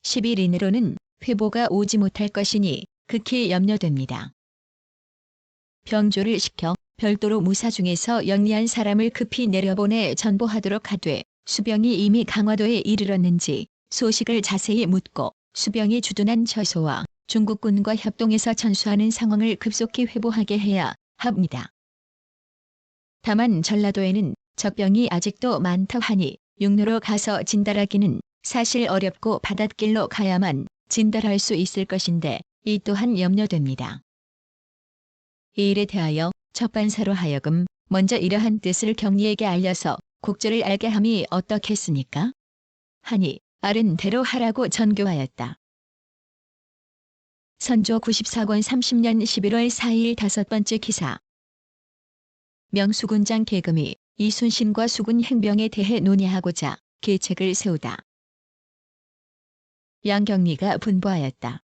10일 이내로는 회보가 오지 못할 것이니 극히 염려됩니다. 병조를 시켜 별도로 무사 중에서 영리한 사람을 급히 내려보내 전보하도록 하되 수병이 이미 강화도에 이르렀는지 소식을 자세히 묻고 수병이 주둔한 처소와 중국군과 협동해서 전수하는 상황을 급속히 회보하게 해야 합니다. 다만 전라도에는 적병이 아직도 많다 하니 육로로 가서 진달하기는 사실 어렵고 바닷길로 가야만 진달할 수 있을 것인데 이 또한 염려됩니다. 이 일에 대하여 첩반사로 하여금 먼저 이러한 뜻을 경리에게 알려서 국조를 알게 함이 어떻겠습니까? 하니 아른 대로 하라고 전교하였다. 선조 94권 30년 11월 4일 5번째 기사. 명수군장 계금이 이순신과 수군 행병에 대해 논의하고자 계책을 세우다. 양경리가 분부하였다.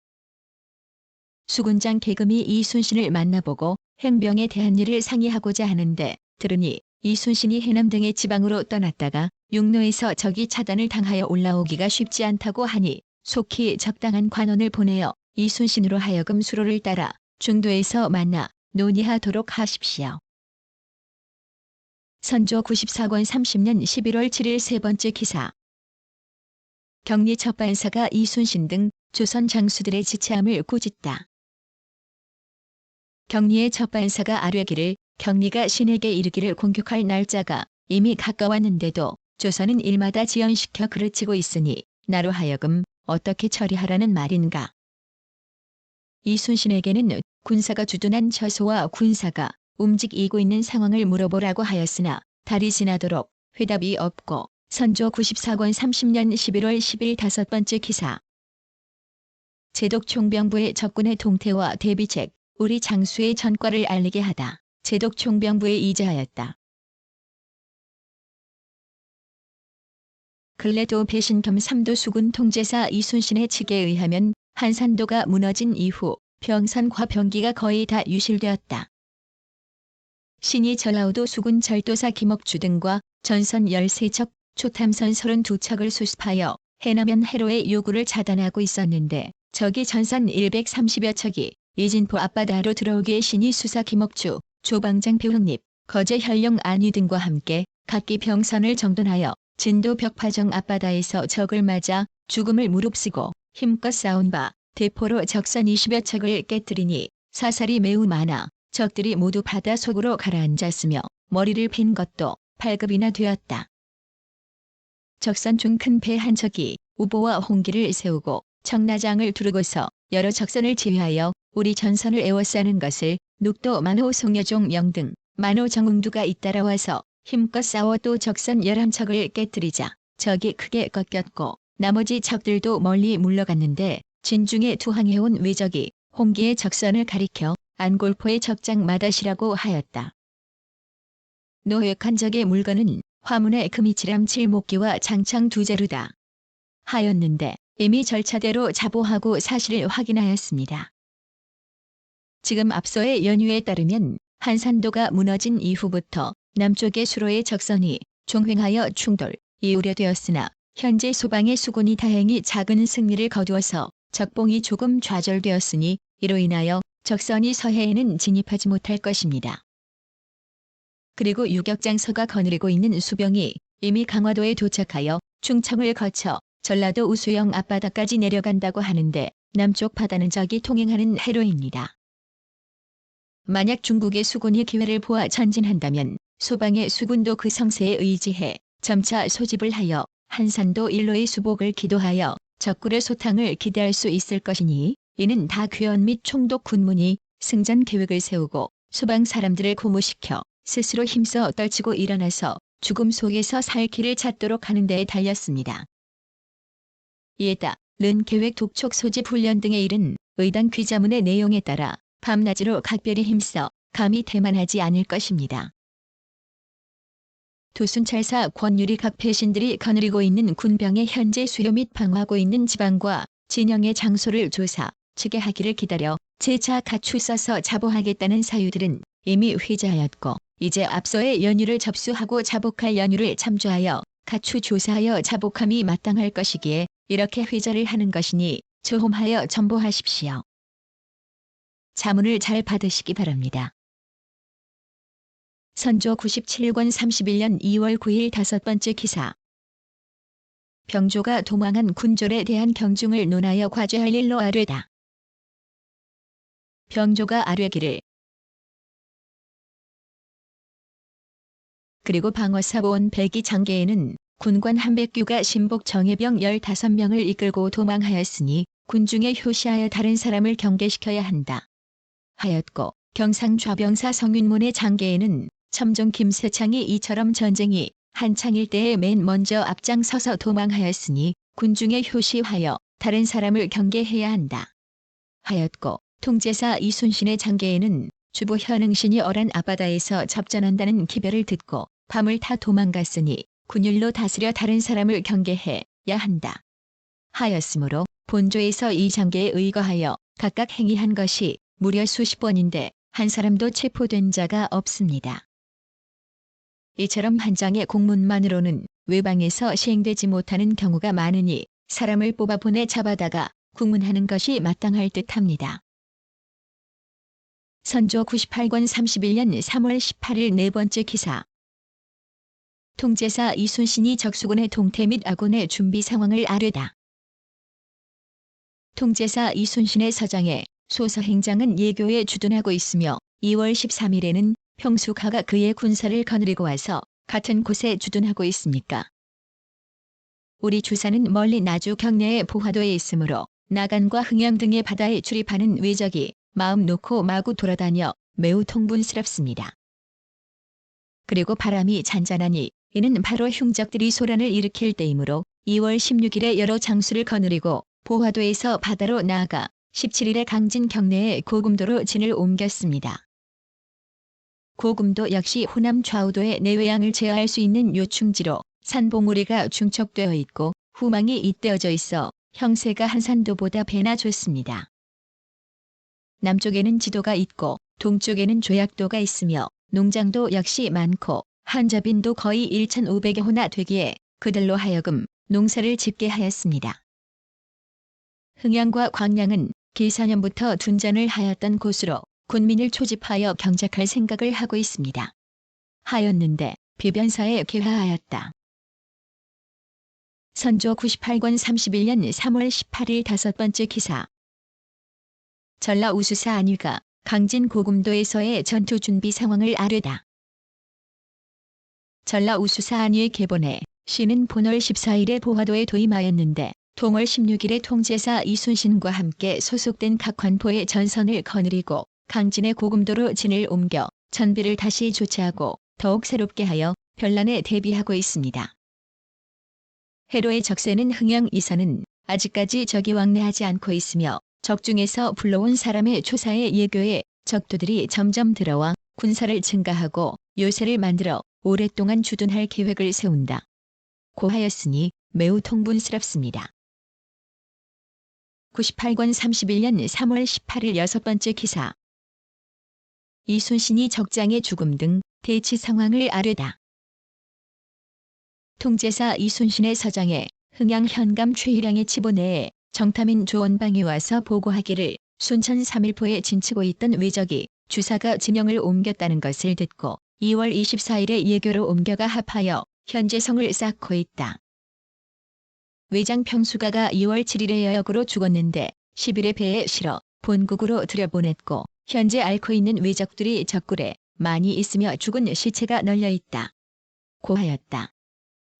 수군장 계금이 이순신을 만나보고 행병에 대한 일을 상의하고자 하는데 들으니 이순신이 해남 등의 지방으로 떠났다가 육로에서 적이 차단을 당하여 올라오기가 쉽지 않다고 하니 속히 적당한 관원을 보내어 이순신으로 하여금 수로를 따라 중도에서 만나 논의하도록 하십시오. 선조 94권 30년 11월 7일 세 번째 기사. 경리 첩반사가 이순신 등 조선 장수들의 지체함을 꾸짖다. 경리의 첩반사가 아뢰기를 경리가 신에게 이르기를 공격할 날짜가 이미 가까웠는데도 조선은 일마다 지연시켜 그르치고 있으니 나로 하여금 어떻게 처리하라는 말인가. 이순신에게는 군사가 주둔한 처소와 군사가 움직이고 있는 상황을 물어보라고 하였으나 달이 지나도록 회답이 없고 선조 94권 30년 11월 10일 5번째 기사. 제독총병부의 적군의 동태와 대비책 우리 장수의 전과를 알리게 하다. 제독총병부에 이제하였다. 근래도 배신 겸 삼도 수군 통제사 이순신의 측에 의하면 한산도가 무너진 이후 병선과 병기가 거의 다 유실되었다. 신이 전라우도 수군 절도사 김옥주 등과 전선 13척, 초탐선 32척을 수습하여 해남면 해로의 요구를 차단하고 있었는데 적이 전선 130여 척이 이진포 앞바다로 들어오기에 신이 수사 김옥주, 조방장 배흥립, 거제 현령 안위 등과 함께 각기 병선을 정돈하여 진도 벽파정 앞바다에서 적을 맞아 죽음을 무릅쓰고 힘껏 싸운 바 대포로 적선 20여 척을 깨뜨리니 사살이 매우 많아 적들이 모두 바다 속으로 가라앉았으며 머리를 빈 것도 8급이나 되었다. 적선 중 큰 배 한 척이 우보와 홍기를 세우고 청나장을 두르고서 여러 적선을 지휘하여 우리 전선을 에워싸는 것을 눅도 만호 송여종 영등 만호 정웅두가 잇따라와서 힘껏 싸워 또 적선 11척을 깨뜨리자 적이 크게 꺾였고 나머지 적들도 멀리 물러갔는데 진중에 투항해온 외적이 홍기의 적선을 가리켜 안골포의 적장 마다시라고 하였다. 노획한 적의 물건은 화문의 금이치람 7목기와 장창 2자루다 하였는데 이미 절차대로 자보하고 사실을 확인하였습니다. 지금 앞서의 연유에 따르면 한산도가 무너진 이후부터 남쪽의 수로의 적선이 종횡하여 충돌이 우려되었으나 현재 소방의 수군이 다행히 작은 승리를 거두어서 적봉이 조금 좌절되었으니 이로 인하여 적선이 서해에는 진입하지 못할 것입니다. 그리고 유격장서가 거느리고 있는 수병이 이미 강화도에 도착하여 충청을 거쳐 전라도 우수영 앞바다까지 내려간다고 하는데 남쪽 바다는 적이 통행하는 해로입니다. 만약 중국의 수군이 기회를 보아 전진한다면 소방의 수군도 그 성세에 의지해 점차 소집을 하여 한산도 일로의 수복을 기도하여 적군의 소탕을 기대할 수 있을 것이니 이는 다 괴원 및 총독 군문이 승전 계획을 세우고 소방 사람들을 고무시켜 스스로 힘써 떨치고 일어나서 죽음 속에서 살 길을 찾도록 하는 데에 달렸습니다. 이에 따른 계획 독촉 소집 훈련 등의 일은 의당 귀자문의 내용에 따라 밤낮으로 각별히 힘써 감히 태만하지 않을 것입니다. 도순찰사 권율이 각 배신들이 거느리고 있는 군병의 현재 수요 및 방하고 있는 지방과 진영의 장소를 조사, 측에하기를 기다려 재차 갖추 써서 자보하겠다는 사유들은 이미 회자하였고 이제 앞서의 연유를 접수하고 자복할 연유를 참조하여 갖추 조사하여 자복함이 마땅할 것이기에 이렇게 회절을 하는 것이니 조홈하여 전보하십시오. 자문을 잘 받으시기 바랍니다. 선조 97권 31년 2월 9일 5번째 기사. 병조가 도망한 군졸에 대한 경중을 논하여 과제할 일로 아뢰다. 병조가 아뢰기를 그리고 방어사보원 백이 장계에는 군관 한백규가 신복 정예병 15명을 이끌고 도망하였으니 군중에 효시하여 다른 사람을 경계시켜야 한다. 하였고 경상 좌병사 성윤문의 장계에는 첨종 김세창이 이처럼 전쟁이 한창일 때에 맨 먼저 앞장서서 도망하였으니 군중에 효시하여 다른 사람을 경계해야 한다. 하였고 통제사 이순신의 장계에는 주부 현응신이 어란 앞바다에서 접전한다는 기별을 듣고 밤을 타 도망갔으니 군율로 다스려 다른 사람을 경계해야 한다. 하였으므로 본조에서 이 장계에 의거하여 각각 행위한 것이 무려 수십 번인데 한 사람도 체포된 자가 없습니다. 이처럼 한 장의 공문만으로는 외방에서 시행되지 못하는 경우가 많으니 사람을 뽑아보내 잡아다가 국문하는 것이 마땅할 듯합니다. 선조 98권 31년 3월 18일 네 번째 기사. 통제사 이순신이 적수군의 동태 및 아군의 준비 상황을 아뢰다. 통제사 이순신의 서장에 소서행장은 예교에 주둔하고 있으며 2월 13일에는 평수가가 그의 군사를 거느리고 와서 같은 곳에 주둔하고 있으니까 우리 주사는 멀리 나주 경내의 보화도에 있으므로 나간과 흥양 등의 바다에 출입하는 외적이 마음 놓고 마구 돌아다녀 매우 통분스럽습니다. 그리고 바람이 잔잔하니 이는 바로 흉적들이 소란을 일으킬 때이므로 2월 16일에 여러 장수를 거느리고 보화도에서 바다로 나아가 17일에 강진 경내에 고금도로 진을 옮겼습니다. 고금도 역시 호남 좌우도의 내외양을 제어할 수 있는 요충지로 산봉우리가 중척되어 있고 후망이 잇대어져 있어 형세가 한산도보다 배나 좋습니다. 남쪽에는 지도가 있고 동쪽에는 조약도가 있으며 농장도 역시 많고 한자빈도 거의 1,500여 호나 되기에 그들로 하여금 농사를 짓게 하였습니다. 흥양과 광양은 기사년부터 둔전을 하였던 곳으로 군민을 초집하여 경작할 생각을 하고 있습니다. 하였는데 비변사에 개화하였다. 선조 98권 31년 3월 18일 5번째 기사. 전라 우수사 안위가 강진 고금도에서의 전투 준비 상황을 아뢰다. 전라 우수사 안위의 계본에 시는 본월 14일에 보화도에 도임하였는데 동월 16일에 통제사 이순신과 함께 소속된 각 관포의 전선을 거느리고 강진의 고금도로 진을 옮겨 전비를 다시 조치하고 더욱 새롭게 하여 변란에 대비하고 있습니다. 해로의 적세는 흥양 이선은 아직까지 적이 왕래하지 않고 있으며 적중에서 불러온 사람의 초사의 예교에 적도들이 점점 들어와 군사를 증가하고 요새를 만들어 오랫동안 주둔할 계획을 세운다. 고하였으니 매우 통분스럽습니다. 98권 31년 3월 18일 6번째 기사. 이순신이 적장의 죽음 등 대치 상황을 아뢰다. 통제사 이순신의 서장에 흥양 현감 최희량의 치보 내에 정탐인 조원방이 와서 보고하기를 순천 3일포에 진치고 있던 외적이 주사가 진영을 옮겼다는 것을 듣고 2월 24일에 예교로 옮겨가 합하여 현재 성을 쌓고 있다. 외장 평수가가 2월 7일에 여역으로 죽었는데 10일에 배에 실어 본국으로 들여보냈고 현재 앓고 있는 외적들이 적굴에 많이 있으며 죽은 시체가 널려 있다. 고하였다.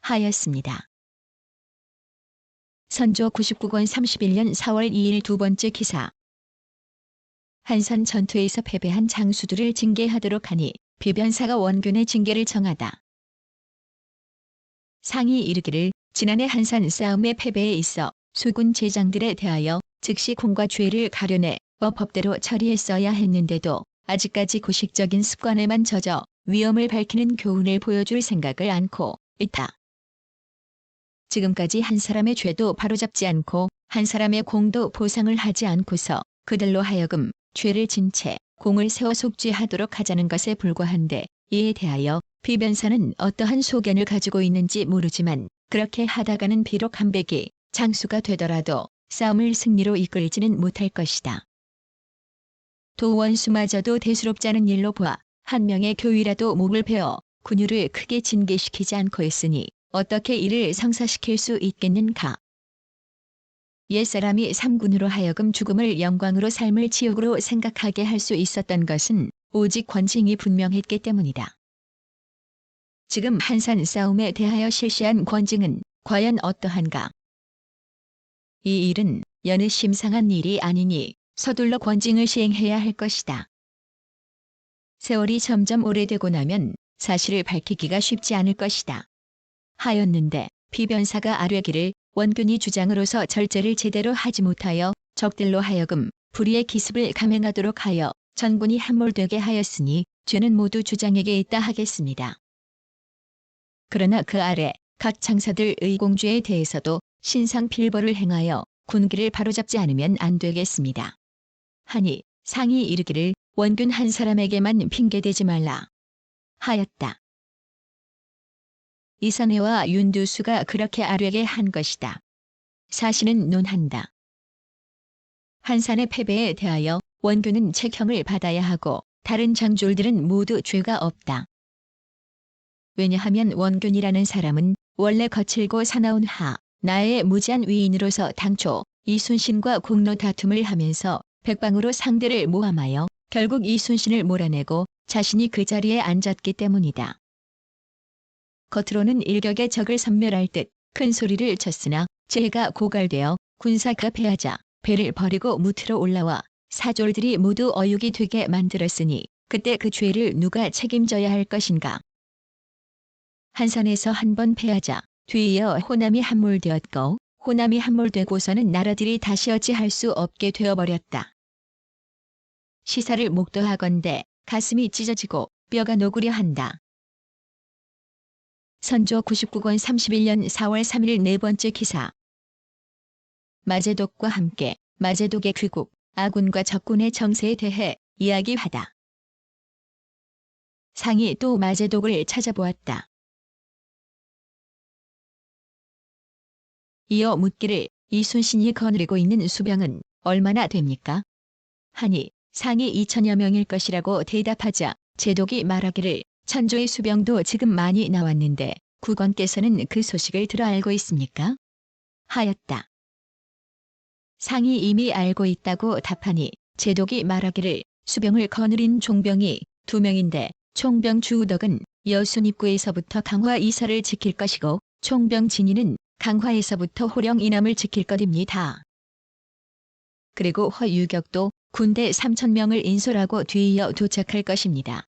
하였습니다. 선조 99권 31년 4월 2일 두 번째 기사. 한선 전투에서 패배한 장수들을 징계하도록 하니 비변사가 원균의 징계를 정하다. 상이 이르기를 지난해 한산 싸움의 패배에 있어 수군 제장들에 대하여 즉시 공과 죄를 가려내 법대로 처리했어야 했는데도 아직까지 고식적인 습관에만 젖어 위험을 밝히는 교훈을 보여줄 생각을 않고 있다. 지금까지 한 사람의 죄도 바로잡지 않고 한 사람의 공도 보상을 하지 않고서 그들로 하여금 죄를 진 채 공을 세워 속죄하도록 하자는 것에 불과한데 이에 대하여 비변사는 어떠한 소견을 가지고 있는지 모르지만 그렇게 하다가는 비록 한백이 장수가 되더라도 싸움을 승리로 이끌지는 못할 것이다. 도 원수마저도 대수롭지 않은 일로 보아 한 명의 교위라도 목을 베어 군유를 크게 징계시키지 않고 있으니 어떻게 이를 성사시킬 수 있겠는가. 옛사람이 삼군으로 하여금 죽음을 영광으로 삶을 지옥으로 생각하게 할 수 있었던 것은 오직 권징이 분명했기 때문이다. 지금 한산 싸움에 대하여 실시한 권징은 과연 어떠한가? 이 일은 여느 심상한 일이 아니니 서둘러 권징을 시행해야 할 것이다. 세월이 점점 오래되고 나면 사실을 밝히기가 쉽지 않을 것이다. 하였는데 비변사가 아뢰기를 원균이 주장으로서 절제를 제대로 하지 못하여 적들로 하여금 불의의 기습을 감행하도록 하여 전군이 함몰되게 하였으니 죄는 모두 주장에게 있다 하겠습니다. 그러나 그 아래 각 장사들 의공주에 대해서도 신상필벌을 행하여 군기를 바로잡지 않으면 안 되겠습니다. 하니 상이 이르기를 원균 한 사람에게만 핑계대지 말라 하였다. 이선혜와 윤두수가 그렇게 아뢰게 한 것이다. 사실은 논한다. 한산의 패배에 대하여 원균은 책형을 받아야 하고 다른 장졸들은 모두 죄가 없다. 왜냐하면 원균이라는 사람은 원래 거칠고 사나운 나의 무지한 위인으로서 당초 이순신과 공로 다툼을 하면서 백방으로 상대를 모함하여 결국 이순신을 몰아내고 자신이 그 자리에 앉았기 때문이다. 겉으로는 일격의 적을 섬멸할 듯 큰 소리를 쳤으나 죄가 고갈되어 군사가 패하자 배를 버리고 무트로 올라와 사졸들이 모두 어육이 되게 만들었으니 그때 그 죄를 누가 책임져야 할 것인가. 한산에서 한 번 패하자 뒤이어 호남이 함몰되었고 호남이 함몰되고서는 나라들이 다시 어찌할 수 없게 되어버렸다. 시사를 목도하건대 가슴이 찢어지고 뼈가 녹으려 한다. 선조 99권 31년 4월 3일 네 번째 기사. 마제독과 함께 마제독의 귀국, 아군과 적군의 정세에 대해 이야기하다. 상이 또 마제독을 찾아보았다. 이어 묻기를 이순신이 거느리고 있는 수병은 얼마나 됩니까? 하니 상이 2천여 명일 것이라고 대답하자 제독이 말하기를 천조의 수병도 지금 많이 나왔는데 국왕께서는 그 소식을 들어 알고 있습니까? 하였다. 상이 이미 알고 있다고 답하니 제독이 말하기를 수병을 거느린 종병이 2명인데 총병 주우덕은 여순 입구에서부터 강화 이사를 지킬 것이고 총병 진이는 강화에서부터 호령 이남을 지킬 것입니다. 그리고 허유격도 군대 3,000명을 인솔하고 뒤이어 도착할 것입니다.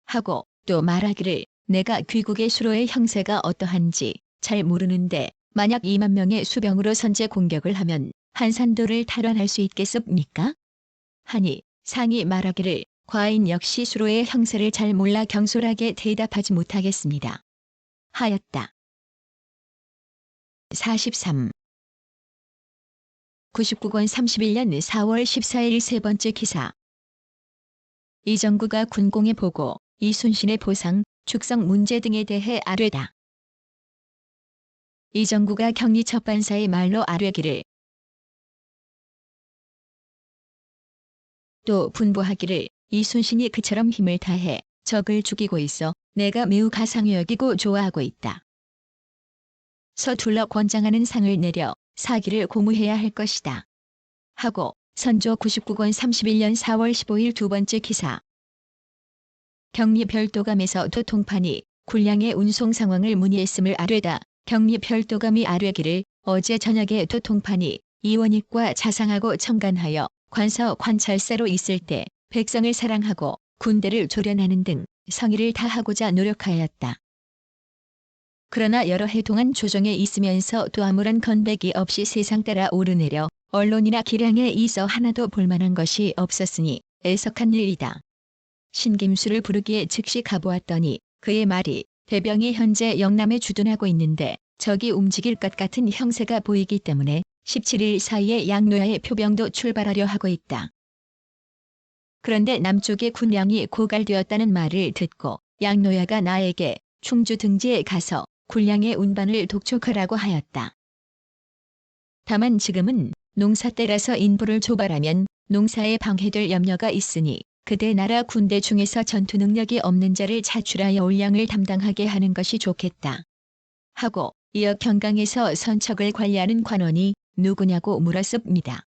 하고 또 말하기를 내가 귀국의 수로의 형세가 어떠한지 잘 모르는데 만약 2만 명의 수병으로 선제 공격을 하면 한산도를 탈환할 수 있겠습니까? 하니 상이 말하기를 과인 역시 수로의 형세를 잘 몰라 경솔하게 대답하지 못하겠습니다. 하였다. 43. 99권 31년 4월 14일 세 번째 기사. 이정구가 군공의 보고, 이순신의 보상, 죽성 문제 등에 대해 아뢰다. 이정구가 경리 첫반사의 말로 아뢰기를 또 분부하기를 이순신이 그처럼 힘을 다해 적을 죽이고 있어 내가 매우 가상히 여기고 좋아하고 있다. 서둘러 권장하는 상을 내려 사기를 고무해야 할 것이다. 하고 선조 99권 31년 4월 15일 두 번째 기사. 경리 별도감에서 도통판이 군량의 운송 상황을 문의했음을 아뢰다. 경리 별도감이 아뢰기를 어제 저녁에 도통판이 이원익과 자상하고 청간하여 관서 관찰사로 있을 때 백성을 사랑하고 군대를 조련하는 등 성의를 다하고자 노력하였다. 그러나 여러 해 동안 조정에 있으면서 또 아무런 건백이 없이 세상 따라 오르내려 언론이나 기량에 있어 하나도 볼만한 것이 없었으니 애석한 일이다. 신김수를 부르기에 즉시 가보았더니 그의 말이 대병이 현재 영남에 주둔하고 있는데 적이 움직일 것 같은 형세가 보이기 때문에 17일 사이에 양노야의 표병도 출발하려 하고 있다. 그런데 남쪽의 군량이 고갈되었다는 말을 듣고 양노야가 나에게 충주 등지에 가서 군량의 운반을 독촉하라고 하였다. 다만 지금은 농사 때라서 인부를 조발하면 농사에 방해될 염려가 있으니 그대 나라 군대 중에서 전투 능력이 없는 자를 차출하여 올량을 담당하게 하는 것이 좋겠다. 하고 이어 경강에서 선척을 관리하는 관원이 누구냐고 물었습니다.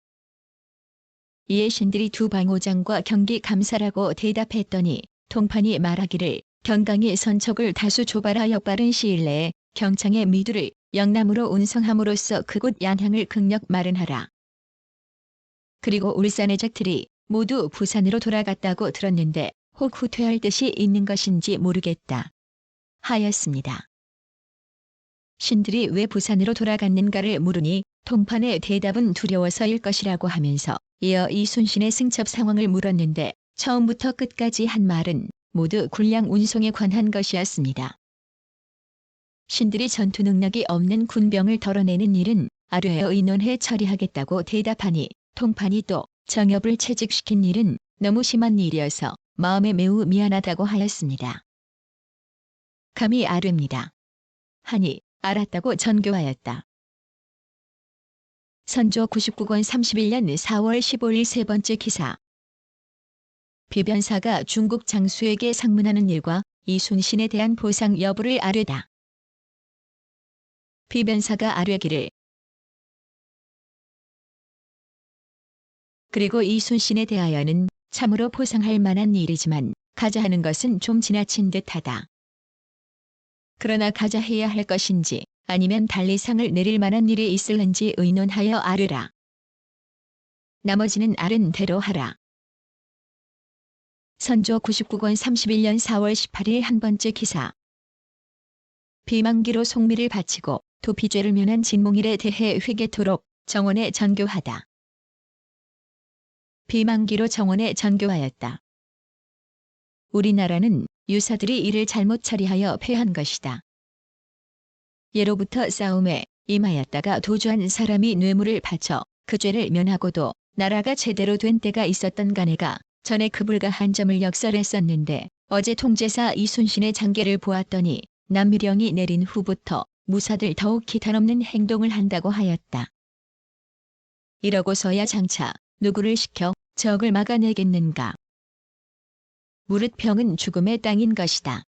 이에 신들이 두 방호장과 경기 감사라고 대답했더니 통판이 말하기를 경강이 선척을 다수 조발하여 빠른 시일 내에 경창의 미두를 영남으로 운송함으로써 그곳 양향을 극력 마련하라. 그리고 울산의 적들이 모두 부산으로 돌아갔다고 들었는데 혹 후퇴할 뜻이 있는 것인지 모르겠다. 하였습니다. 신들이 왜 부산으로 돌아갔는가를 물으니 통판의 대답은 두려워서일 것이라고 하면서 이어 이순신의 승첩 상황을 물었는데 처음부터 끝까지 한 말은 모두 군량 운송에 관한 것이었습니다. 신들이 전투 능력이 없는 군병을 덜어내는 일은 아뢰어 의논해 처리하겠다고 대답하니 통판이 또 정엽을 채직시킨 일은 너무 심한 일이어서 마음에 매우 미안하다고 하였습니다. 감히 아뢰입니다. 하니 알았다고 전교하였다. 선조 99권 31년 4월 15일 세 번째 기사. 비변사가 중국 장수에게 상문하는 일과 이순신에 대한 보상 여부를 아뢰다. 비변사가 아뢰기를 그리고 이순신에 대하여는 참으로 보상할 만한 일이지만 가자 하는 것은 좀 지나친 듯하다. 그러나 가자 해야 할 것인지 아니면 달리 상을 내릴 만한 일이 있을는지 의논하여 아뢰라. 나머지는 아른 대로 하라. 선조 99권 31년 4월 18일 한 번째 기사. 비만기로 속미를 바치고 도피죄를 면한 진몽일에 대해 회개토록 정원에 전교하다. 비만기로 정원에 전교하였다. 우리나라는 유사들이 이를 잘못 처리하여 패한 것이다. 예로부터 싸움에 임하였다가 도주한 사람이 뇌물을 바쳐 그 죄를 면하고도 나라가 제대로 된 때가 있었던 간에가 전에 그 불가한 점을 역설했었는데 어제 통제사 이순신의 장계를 보았더니 남미령이 내린 후부터 무사들 더욱 기탄없는 행동을 한다고 하였다. 이러고서야 장차 누구를 시켜 적을 막아내겠는가. 무릇 병은 죽음의 땅인 것이다.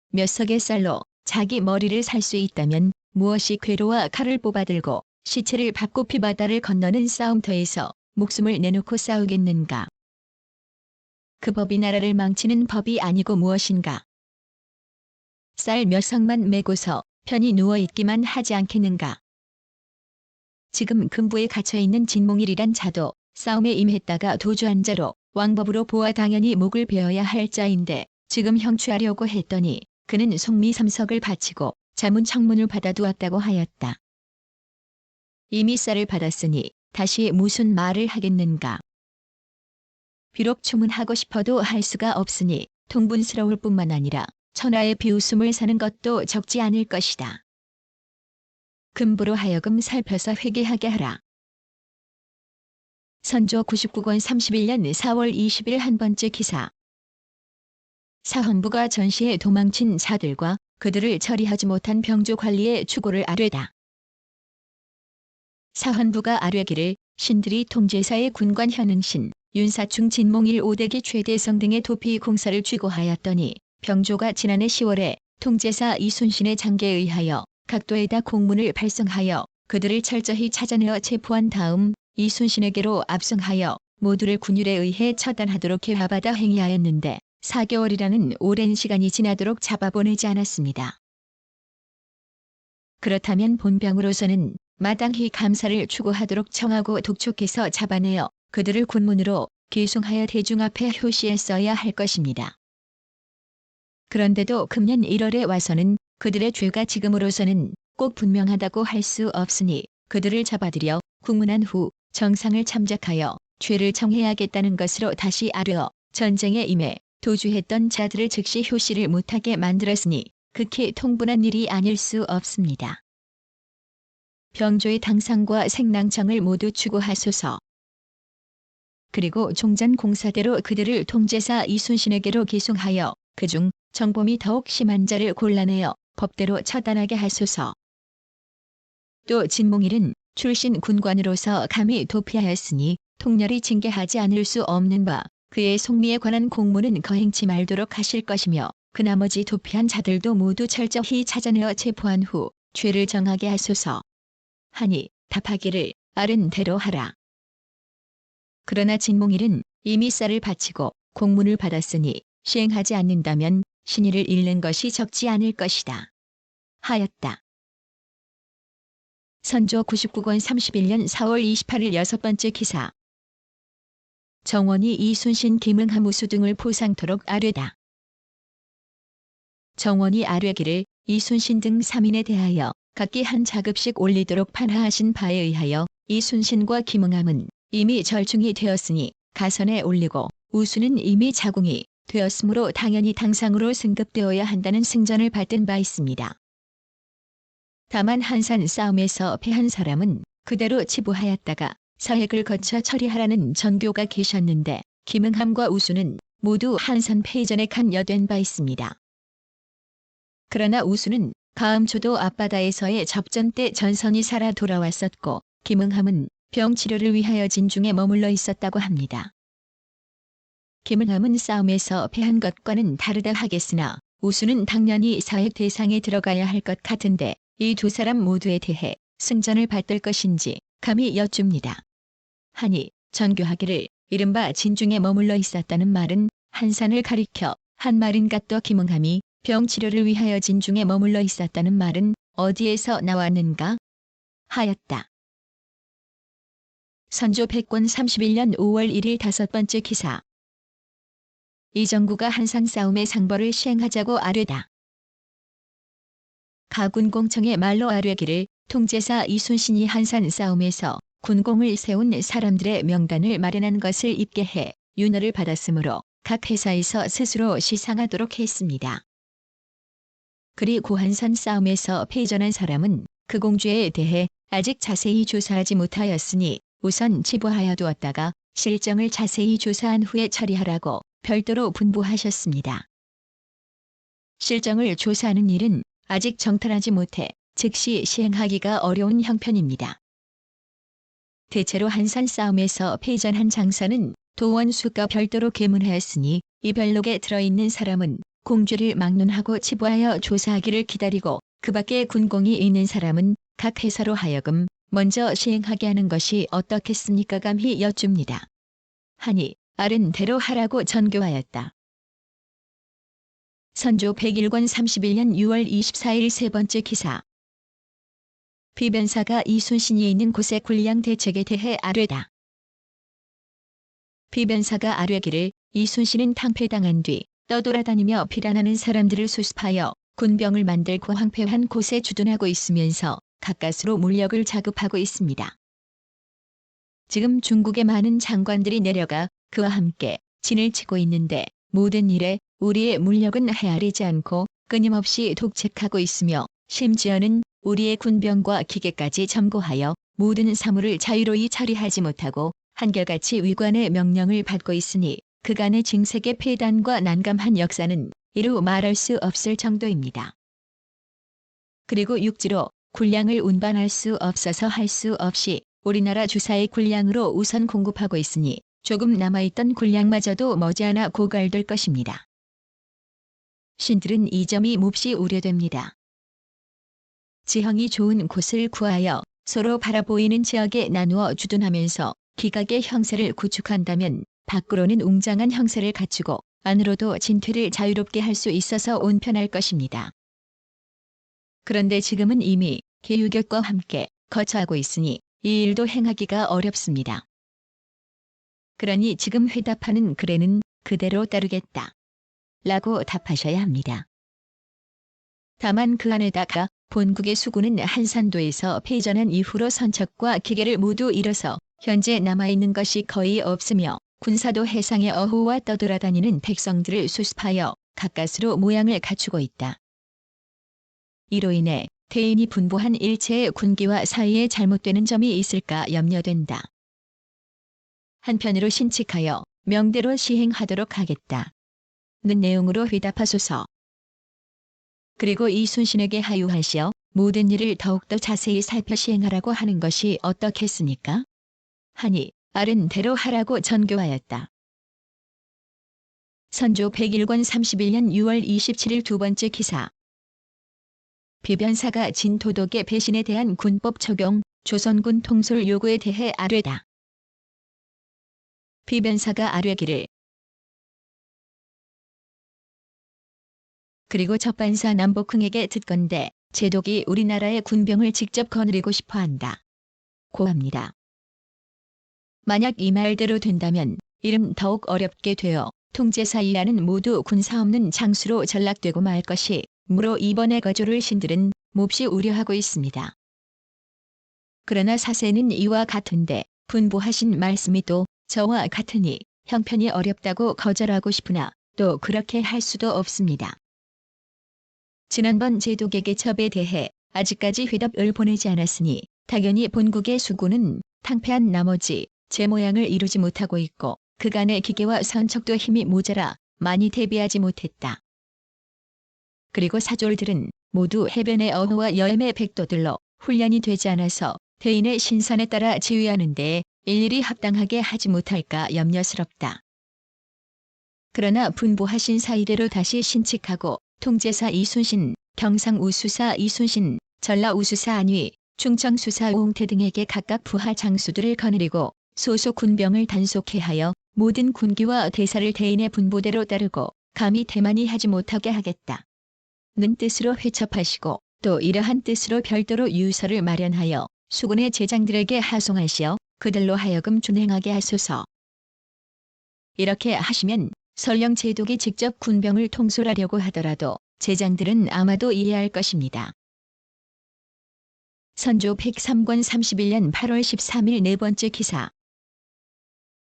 몇 석의 쌀로 자기 머리를 살 수 있다면 무엇이 괴로와 칼을 뽑아들고 시체를 밟고 피바다를 건너는 싸움터에서 목숨을 내놓고 싸우겠는가. 그 법이 나라를 망치는 법이 아니고 무엇인가. 쌀 몇 석만 메고서 편히 누워있기만 하지 않겠는가. 지금 금부에 갇혀있는 진몽일이란 자도 싸움에 임했다가 도주한 자로 왕법으로 보아 당연히 목을 베어야 할 자인데 지금 형취하려고 했더니 그는 속미 3석을 바치고 자문 청문을 받아두었다고 하였다. 이미 쌀을 받았으니 다시 무슨 말을 하겠는가. 비록 추문하고 싶어도 할 수가 없으니 통분스러울 뿐만 아니라 천하의 비웃음을 사는 것도 적지 않을 것이다. 금부로 하여금 살펴서 회개하게 하라. 선조 99권 31년 4월 20일 한 번째 기사. 사헌부가 전시에 도망친 자들과 그들을 처리하지 못한 병조 관리의 추고를 아뢰다. 사헌부가 아뢰기를 신들이 통제사의 군관 현흥신, 윤사충 진몽일 오대기 최대성 등의 도피 공사를 취고하였더니 병조가 지난해 10월에 통제사 이순신의 장계에 의하여 각도에다 공문을 발송하여 그들을 철저히 찾아내어 체포한 다음 이순신에게로 압송하여 모두를 군율에 의해 처단하도록 계화받아 행위하였는데 4개월이라는 오랜 시간이 지나도록 잡아보내지 않았습니다. 그렇다면 본병으로서는 마땅히 감사를 추구하도록 청하고 독촉해서 잡아내어 그들을 군문으로 계송하여 대중 앞에 효시했어야 할 것입니다. 그런데도 금년 1월에 와서는 그들의 죄가 지금으로서는 꼭 분명하다고 할 수 없으니 그들을 잡아들여 국문한 후 정상을 참작하여 죄를 청해야겠다는 것으로 다시 아뢰어 전쟁에 임해 도주했던 자들을 즉시 효시를 못하게 만들었으니 극히 통분한 일이 아닐 수 없습니다. 병조의 당상과 생낭청을 모두 추구하소서. 그리고 종전 공사대로 그들을 통제사 이순신에게로 기송하여 그중 정범이 더욱 심한 자를 골라내어 법대로 처단하게 하소서. 또 진몽일은 출신 군관으로서 감히 도피하였으니 통렬히 징계하지 않을 수 없는 바 그의 속리에 관한 공문은 거행치 말도록 하실 것이며 그 나머지 도피한 자들도 모두 철저히 찾아내어 체포한 후 죄를 정하게 하소서 하니 답하기를 아른 대로 하라. 그러나 진몽일은 이미 쌀을 바치고 공문을 받았으니 시행하지 않는다면 신의를 잃는 것이 적지 않을 것이다 하였다. 선조 99권 31년 4월 28일 6번째 기사. 정원이 이순신 김응함 우수 등을 포상토록 아뢰다. 정원이 아뢰기를 이순신 등 3인에 대하여 각기 한 자급씩 올리도록 판하하신 바에 의하여 이순신과 김응함은 이미 절중이 되었으니 가선에 올리고 우수는 이미 자궁이 되었으므로 당연히 당상으로 승급되어야 한다는 승전을 받은 바 있습니다. 다만 한산 싸움에서 패한 사람은 그대로 치부하였다가 사획을 거쳐 처리하라는 전교가 계셨는데 김응함과 우수는 모두 한산 패전에 간여된 바 있습니다. 그러나 우수는 가음초도 앞바다에서의 접전 때 전선이 살아 돌아왔었고 김응함은 병치료를 위하여 진중에 머물러 있었다고 합니다. 김응함은 싸움에서 패한 것과는 다르다 하겠으나 우수는 당연히 사획 대상에 들어가야 할 것 같은데 이 두 사람 모두에 대해 승전을 받들 것인지 감히 여쭙니다. 하니 전교하기를 이른바 진중에 머물러 있었다는 말은 한산을 가리켜 한 말인가 또 김응함이 병치료를 위하여 진중에 머물러 있었다는 말은 어디에서 나왔는가 하였다. 선조 100권 31년 5월 1일 5번째 기사. 이정구가 한산 싸움의 상벌을 시행하자고 아뢰다. 가군공청의 말로 아뢰기를 통제사 이순신이 한산 싸움에서 군공을 세운 사람들의 명단을 마련한 것을 입게해 윤허를 받았으므로 각 회사에서 스스로 시상하도록 했습니다. 그리 고한산 싸움에서 패전한 사람은 그 공주에 대해 아직 자세히 조사하지 못하였으니 우선 치부하여 두었다가 실정을 자세히 조사한 후에 처리하라고 별도로 분부하셨습니다. 실정을 조사하는 일은 아직 정탈하지 못해 즉시 시행하기가 어려운 형편입니다. 대체로 한산 싸움에서 패전한 장사는 도원수가 별도로 계문하였으니 이 별록에 들어있는 사람은 공주를 막론하고 치부하여 조사하기를 기다리고 그 밖에 군공이 있는 사람은 각 회사로 하여금 먼저 시행하게 하는 것이 어떻겠습니까 감히 여쭙니다. 하니 아른 대로 하라고 전교하였다. 선조 101권 31년 6월 24일 세 번째 기사. 비변사가 이순신이 있는 곳의 군량 대책에 대해 아뢰다. 비변사가 아뢰기를 이순신은 탕패당한 뒤 떠돌아다니며 피란하는 사람들을 수습하여 군병을 만들고 황폐한 곳에 주둔하고 있으면서 가까스로 물력을 자급하고 있습니다. 지금 중국의 많은 장관들이 내려가 그와 함께 진을 치고 있는데 모든 일에 우리의 물력은 헤아리지 않고 끊임없이 독책하고 있으며 심지어는 우리의 군병과 기계까지 점거하여 모든 사물을 자유로이 처리하지 못하고 한결같이 위관의 명령을 받고 있으니 그간의 징색의 폐단과 난감한 역사는 이루 말할 수 없을 정도입니다. 그리고 육지로 군량을 운반할 수 없어서 할 수 없이 우리나라 주사의 군량으로 우선 공급하고 있으니 조금 남아있던 군량마저도 머지않아 고갈될 것입니다. 신들은 이 점이 몹시 우려됩니다. 지형이 좋은 곳을 구하여 서로 바라보이는 지역에 나누어 주둔하면서 기각의 형세를 구축한다면 밖으로는 웅장한 형세를 갖추고 안으로도 진퇴를 자유롭게 할 수 있어서 온편할 것입니다. 그런데 지금은 이미 계유격과 함께 거처하고 있으니 이 일도 행하기가 어렵습니다. 그러니 지금 회답하는 글에는 그대로 따르겠다 라고 답하셔야 합니다. 다만 그 안에다가 본국의 수군은 한산도에서 패전한 이후로 선척과 기계를 모두 잃어서 현재 남아있는 것이 거의 없으며 군사도 해상의 어호와 떠돌아다니는 백성들을 수습하여 가까스로 모양을 갖추고 있다. 이로 인해 대인이 분부한 일체의 군기와 사이에 잘못되는 점이 있을까 염려된다. 한편으로 신칙하여 명대로 시행하도록 하겠다. 는 내용으로 회답하소서. 그리고 이순신에게 하유하시어 모든 일을 더욱더 자세히 살펴 시행하라고 하는 것이 어떻겠습니까? 하니 아른 대로 하라고 전교하였다. 선조 101권 31년 6월 27일 두 번째 기사. 비변사가 진도독의 배신에 대한 군법 적용, 조선군 통솔 요구에 대해 아뢰다. 비변사가 아뢰기를 그리고 접반사 남복흥에게 듣건대 제독이 우리나라의 군병을 직접 거느리고 싶어한다. 고합니다. 만약 이 말대로 된다면 이름 더욱 어렵게 되어 통제사 이하는 모두 군사 없는 장수로 전락되고 말 것이 무로 이번의 거조를 신들은 몹시 우려하고 있습니다. 그러나 사세는 이와 같은데 분부하신 말씀이 또 저와 같으니 형편이 어렵다고 거절하고 싶으나 또 그렇게 할 수도 없습니다. 지난번 제독에게 첩에 대해 아직까지 회답을 보내지 않았으니 당연히 본국의 수군은 탕패한 나머지 제 모양을 이루지 못하고 있고 그간의 기계와 선척도 힘이 모자라 많이 대비하지 못했다. 그리고 사졸들은 모두 해변의 어호와 여엠의 백도들로 훈련이 되지 않아서 대인의 신선에 따라 지휘하는 데 일일이 합당하게 하지 못할까 염려스럽다. 그러나 분부하신 사이대로 다시 신칙하고 통제사 이순신, 경상우수사 이순신, 전라우수사 안위, 충청수사 오홍태 등에게 각각 부하 장수들을 거느리고 소속 군병을 단속해 하여 모든 군기와 대사를 대인의 분부대로 따르고 감히 대만이 하지 못하게 하겠다. 는 뜻으로 회첩하시고 또 이러한 뜻으로 별도로 유서를 마련하여 수군의 제장들에게 하송하시어 그들로 하여금 준행하게 하소서. 이렇게 하시면 설령 제독이 직접 군병을 통솔하려고 하더라도 제장들은 아마도 이해할 것입니다. 선조 103권 31년 8월 13일 네 번째 기사.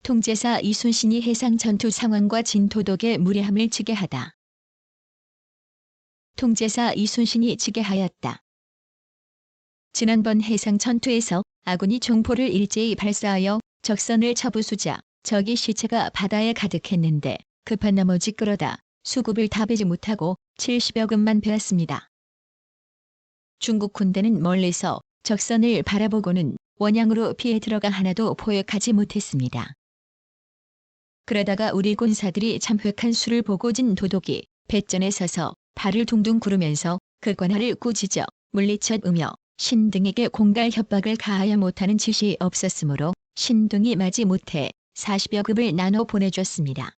통제사 이순신이 해상 전투 상황과 진도독의 무례함을 지게하다. 통제사 이순신이 지게하였다. 지난번 해상 전투에서 아군이 종포를 일제히 발사하여 적선을 쳐부수자 적이 시체가 바다에 가득했는데 급한 나머지 끌어다 수급을 다 베지 못하고 70여 급만 베었습니다. 중국 군대는 멀리서 적선을 바라보고는 원양으로 피해 들어가 하나도 포획하지 못했습니다. 그러다가 우리 군사들이 참획한 수를 보고 진 도독이 배전에 서서 발을 둥둥 구르면서 그 관할을 꾸짖어 물리쳤으며 신등에게 공갈 협박을 가하여 못하는 짓이 없었으므로 신등이 마지 못해 40여 급을 나눠 보내줬습니다.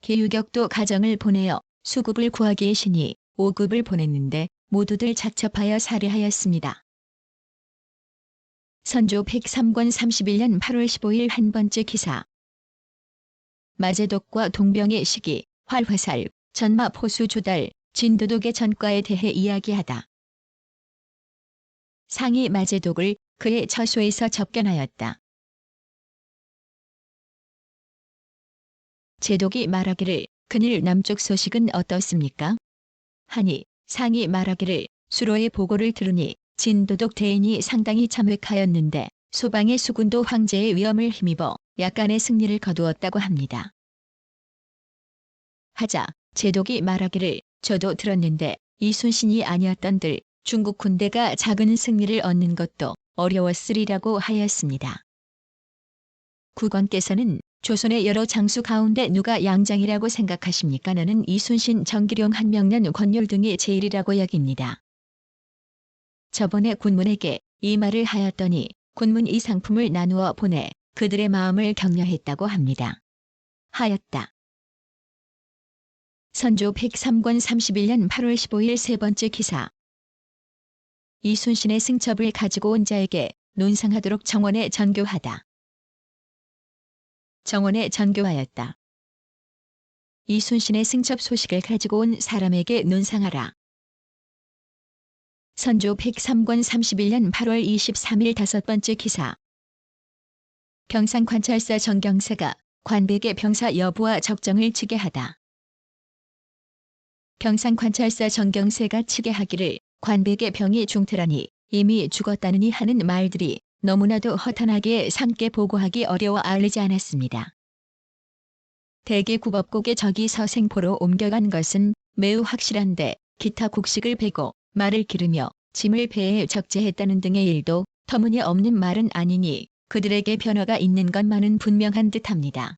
계유격도 가정을 보내어 수급을 구하기에 신이 5급을 보냈는데 모두들 작첩하여 살해하였습니다. 선조 103권 31년 8월 15일 한 번째 기사. 마제독과 동병의 시기, 활화살, 전마 포수 조달, 진도독의 전과에 대해 이야기하다. 상이 마제독을 그의 처소에서 접견하였다. 제독이 말하기를 그늘 남쪽 소식은 어떻습니까? 하니 상이 말하기를 수로의 보고를 들으니 진도독 대인이 상당히 참획하였는데 소방의 수군도 황제의 위엄을 힘입어 약간의 승리를 거두었다고 합니다. 하자 제독이 말하기를 저도 들었는데 이순신이 아니었던들 중국 군대가 작은 승리를 얻는 것도 어려웠으리라고 하였습니다. 국왕께서는 조선의 여러 장수 가운데 누가 양장이라고 생각하십니까? 나는 이순신, 정기룡, 한명년, 권율 등이 제일이라고 여깁니다. 저번에 군문에게 이 말을 하였더니 군문 이 상품을 나누어 보내 그들의 마음을 격려했다고 합니다. 하였다. 선조 103권 31년 8월 15일 세 번째 기사. 이순신의 승첩을 가지고 온 자에게 논상하도록 정원에 전교하다. 정원에 전교하였다. 이순신의 승첩 소식을 가지고 온 사람에게 논상하라. 선조 103권 31년 8월 23일 다섯 번째 기사. 경상관찰사 정경세가 관백의 병사 여부와 적정을 치게하다. 경상관찰사 정경세가 치게하기를 관백의 병이 중태라니 이미 죽었다느니 하는 말들이 너무나도 허탄하게 상께 보고하기 어려워 알리지 않았습니다. 대개 구법국의 적이 서생포로 옮겨간 것은 매우 확실한데 기타 국식을 베고 말을 기르며 짐을 배에 적재했다는 등의 일도 터무니없는 말은 아니니 그들에게 변화가 있는 것만은 분명한 듯합니다.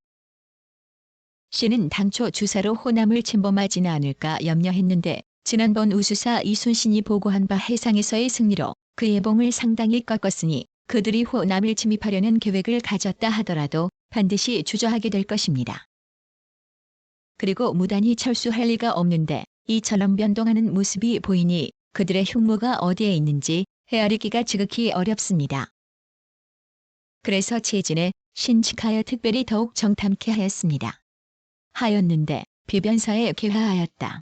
씨는 당초 주사로 호남을 침범하지는 않을까 염려했는데 지난번 우수사 이순신이 보고한 바 해상에서의 승리로 그 예봉을 상당히 꺾었으니 그들이 호남을 침입하려는 계획을 가졌다 하더라도 반드시 주저하게 될 것입니다. 그리고 무단히 철수할 리가 없는데 이처럼 변동하는 모습이 보이니 그들의 흉모가 어디에 있는지 헤아리기가 지극히 어렵습니다. 그래서 최진에 신칙하여 특별히 더욱 정탐케 하였습니다. 하였는데 비변사에 개화하였다.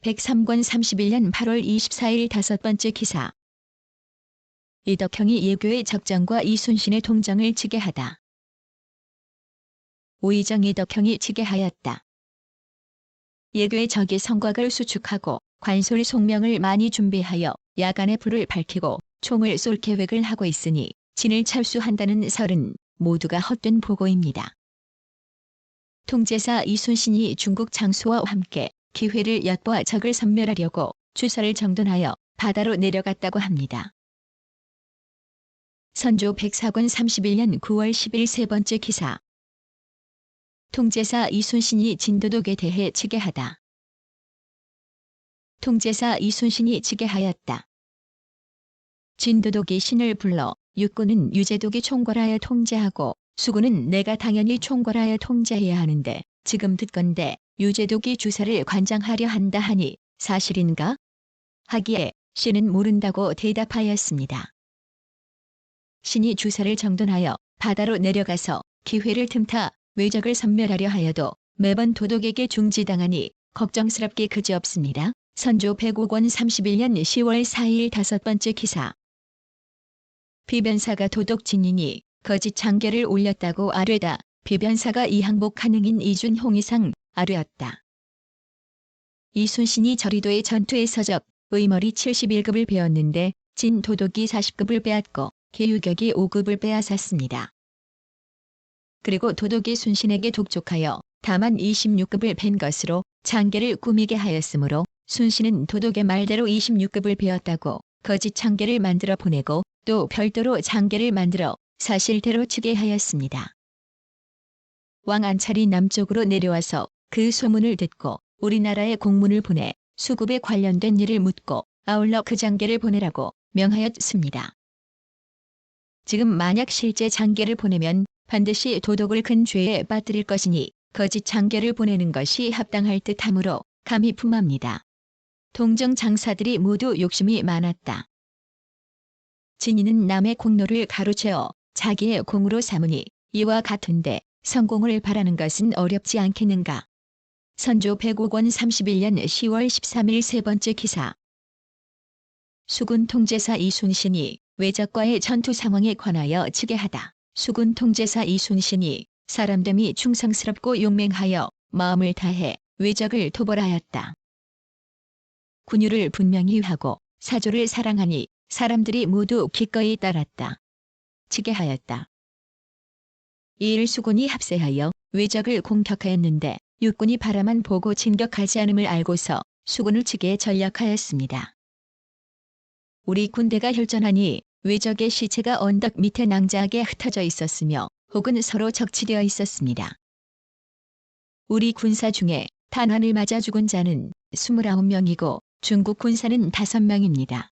103권 31년 8월 24일 5번째 기사. 이덕형이 예교의 적장과 이순신의 통정을 치게 하다. 오의정 이덕형이 치게 하였다. 예교의 적이 성곽을 수축하고 관솔 송명을 많이 준비하여 야간에 불을 밝히고 총을 쏠 계획을 하고 있으니 진을 철수한다는 설은 모두가 헛된 보고입니다. 통제사 이순신이 중국 장수와 함께 기회를 엿보아 적을 섬멸하려고 주사를 정돈하여 바다로 내려갔다고 합니다. 선조 104권 31년 9월 10일 세 번째 기사. 통제사 이순신이 진도독에 대해 치게 하다. 통제사 이순신이 치게 하였다. 진도독이 신을 불러 육군은 유제독이 총괄하여 통제하고 수군은 내가 당연히 총괄하여 통제해야 하는데 지금 듣건대 유제독이 주사를 관장하려 한다 하니 사실인가? 하기에 신은 모른다고 대답하였습니다. 신이 주사를 정돈하여 바다로 내려가서 기회를 틈타 외적을 섬멸하려 하여도 매번 도독에게 중지당하니 걱정스럽기 그지없습니다. 선조 105권 31년 10월 4일 5번째 기사. 비변사가 도독 진인이 거짓 장계를 올렸다고 아뢰다. 비변사가 이항복 가능인 이준홍 이상 아뢰었다. 이순신이 저리도의 전투에 서적 의머리 71급을 배웠는데 진 도독이 40급을 빼앗고 계유격이 5급을 빼앗았습니다. 그리고 도독이 순신에게 독촉하여 다만 26급을 뺀 것으로 장계를 꾸미게 하였으므로 순신은 도독의 말대로 26급을 배웠다고 거짓 장계를 만들어 보내고 또 별도로 장계를 만들어 사실대로 치게 하였습니다. 왕 안찰이 남쪽으로 내려와서 그 소문을 듣고 우리나라에 공문을 보내 수급에 관련된 일을 묻고 아울러 그 장계를 보내라고 명하였습니다. 지금 만약 실제 장계를 보내면 반드시 도독을 큰 죄에 빠뜨릴 것이니 거짓 장계를 보내는 것이 합당할 듯하므로 감히 품합니다. 동정 장사들이 모두 욕심이 많았다. 진인은 남의 공로를 가로채어 자기의 공으로 삼으니 이와 같은데 성공을 바라는 것은 어렵지 않겠는가. 선조 105권 31년 10월 13일 세 번째 기사. 수군 통제사 이순신이 외적과의 전투 상황에 관하여 치게 하다. 수군 통제사 이순신이 사람됨이 충성스럽고 용맹하여 마음을 다해 외적을 토벌하였다. 군유를 분명히 하고 사조를 사랑하니 사람들이 모두 기꺼이 따랐다. 치게 하였다. 이일 수군이 합세하여 외적을 공격하였는데 육군이 바라만 보고 진격하지 않음을 알고서 수군을 치게 전략하였습니다. 우리 군대가 혈전하니 외적의 시체가 언덕 밑에 낭자하게 흩어져 있었으며 혹은 서로 적치되어 있었습니다. 우리 군사 중에 탄환을 맞아 죽은 자는 29명이고 중국 군사는 5명입니다.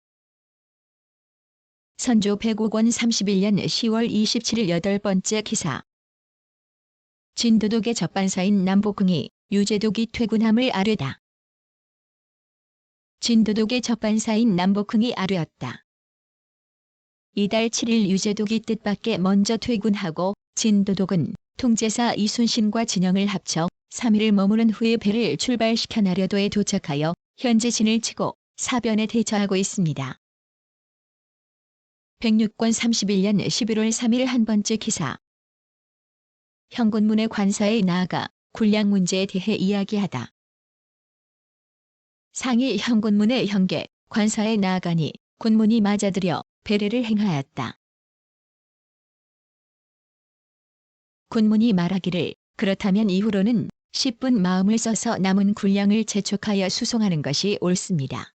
선조 105권 31년 10월 27일 8번째 기사. 진도독의 적반사인 남복흥이 유제독이 퇴군함을 아뢰다. 진도독의 적반사인 남복흥이 아뢰었다. 이달 7일 유제독이 뜻밖에 먼저 퇴군하고 진도독은 통제사 이순신과 진영을 합쳐 3일을 머무른 후에 배를 출발시켜 나려도에 도착하여 현재 진을 치고 사변에 대처하고 있습니다. 106권 31년 11월 3일 한 번째 기사. 현군문의 관사에 나아가 군량 문제에 대해 이야기하다. 상이 현군문의 현계 관사에 나아가니 군문이 맞아들여 배례를 행하였다. 군문이 말하기를 그렇다면 이후로는 10분 마음을 써서 남은 군량을 재촉하여 수송하는 것이 옳습니다.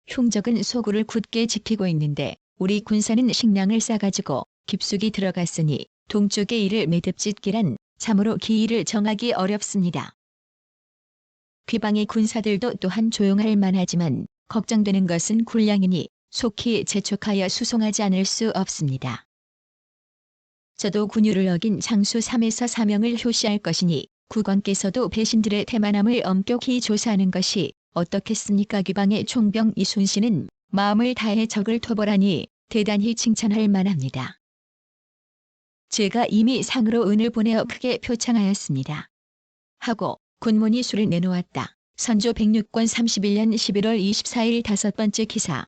흉적은 소굴을 굳게 지키고 있는데 우리 군사는 식량을 싸가지고 깊숙이 들어갔으니 동쪽의 이를 매듭짓기란 참으로 기일을 정하기 어렵습니다. 귀방의 군사들도 또한 조용할 만하지만 걱정되는 것은 군량이니 속히 재촉하여 수송하지 않을 수 없습니다. 저도 군유를 어긴 장수 3에서 사명을 효시할 것이니 국왕께서도 배신들의 태만함을 엄격히 조사하는 것이 어떻겠습니까? 귀방의 총병 이순신은 마음을 다해 적을 토벌하니 대단히 칭찬할 만합니다. 제가 이미 상으로 은을 보내어 크게 표창하였습니다. 하고 군문이 수를 내놓았다. 선조 106권 31년 11월 24일 5번째 기사.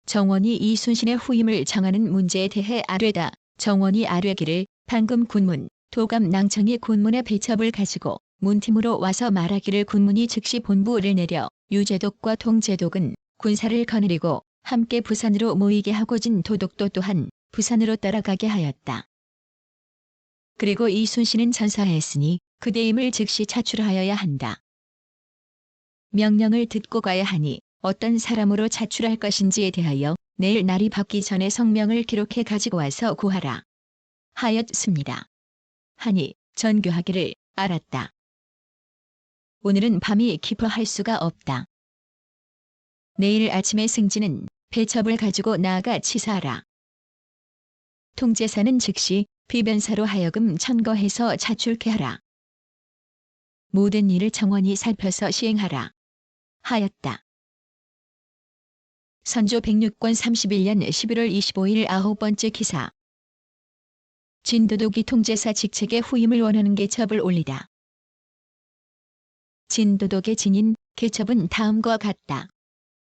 정원이 이순신의 후임을 정하는 문제에 대해 아뢰다. 정원이 아뢰기를 방금 군문, 도감 낭청이 군문의 배첩을 가지고 문팀으로 와서 말하기를 군문이 즉시 본부를 내려 유제독과 동제독은 군사를 거느리고 함께 부산으로 모이게 하고 진도독도 또한 부산으로 따라가게 하였다. 그리고 이순신은 전사하였으니 그대임을 즉시 차출하여야 한다. 명령을 듣고 가야 하니 어떤 사람으로 차출할 것인지에 대하여 내일 날이 밝기 전에 성명을 기록해 가지고 와서 구하라. 하였습니다. 하니 전교하기를 알았다. 오늘은 밤이 깊어할 수가 없다. 내일 아침에 승진은 배첩을 가지고 나아가 치사하라. 통제사는 즉시 비변사로 하여금 천거해서 차출케 하라. 모든 일을 정원히 살펴서 시행하라. 하였다. 선조 106권 31년 11월 25일 9번째 기사. 진도독이 통제사 직책에 후임을 원하는 계첩을 올리다. 진도독의 진인, 계첩은 다음과 같다.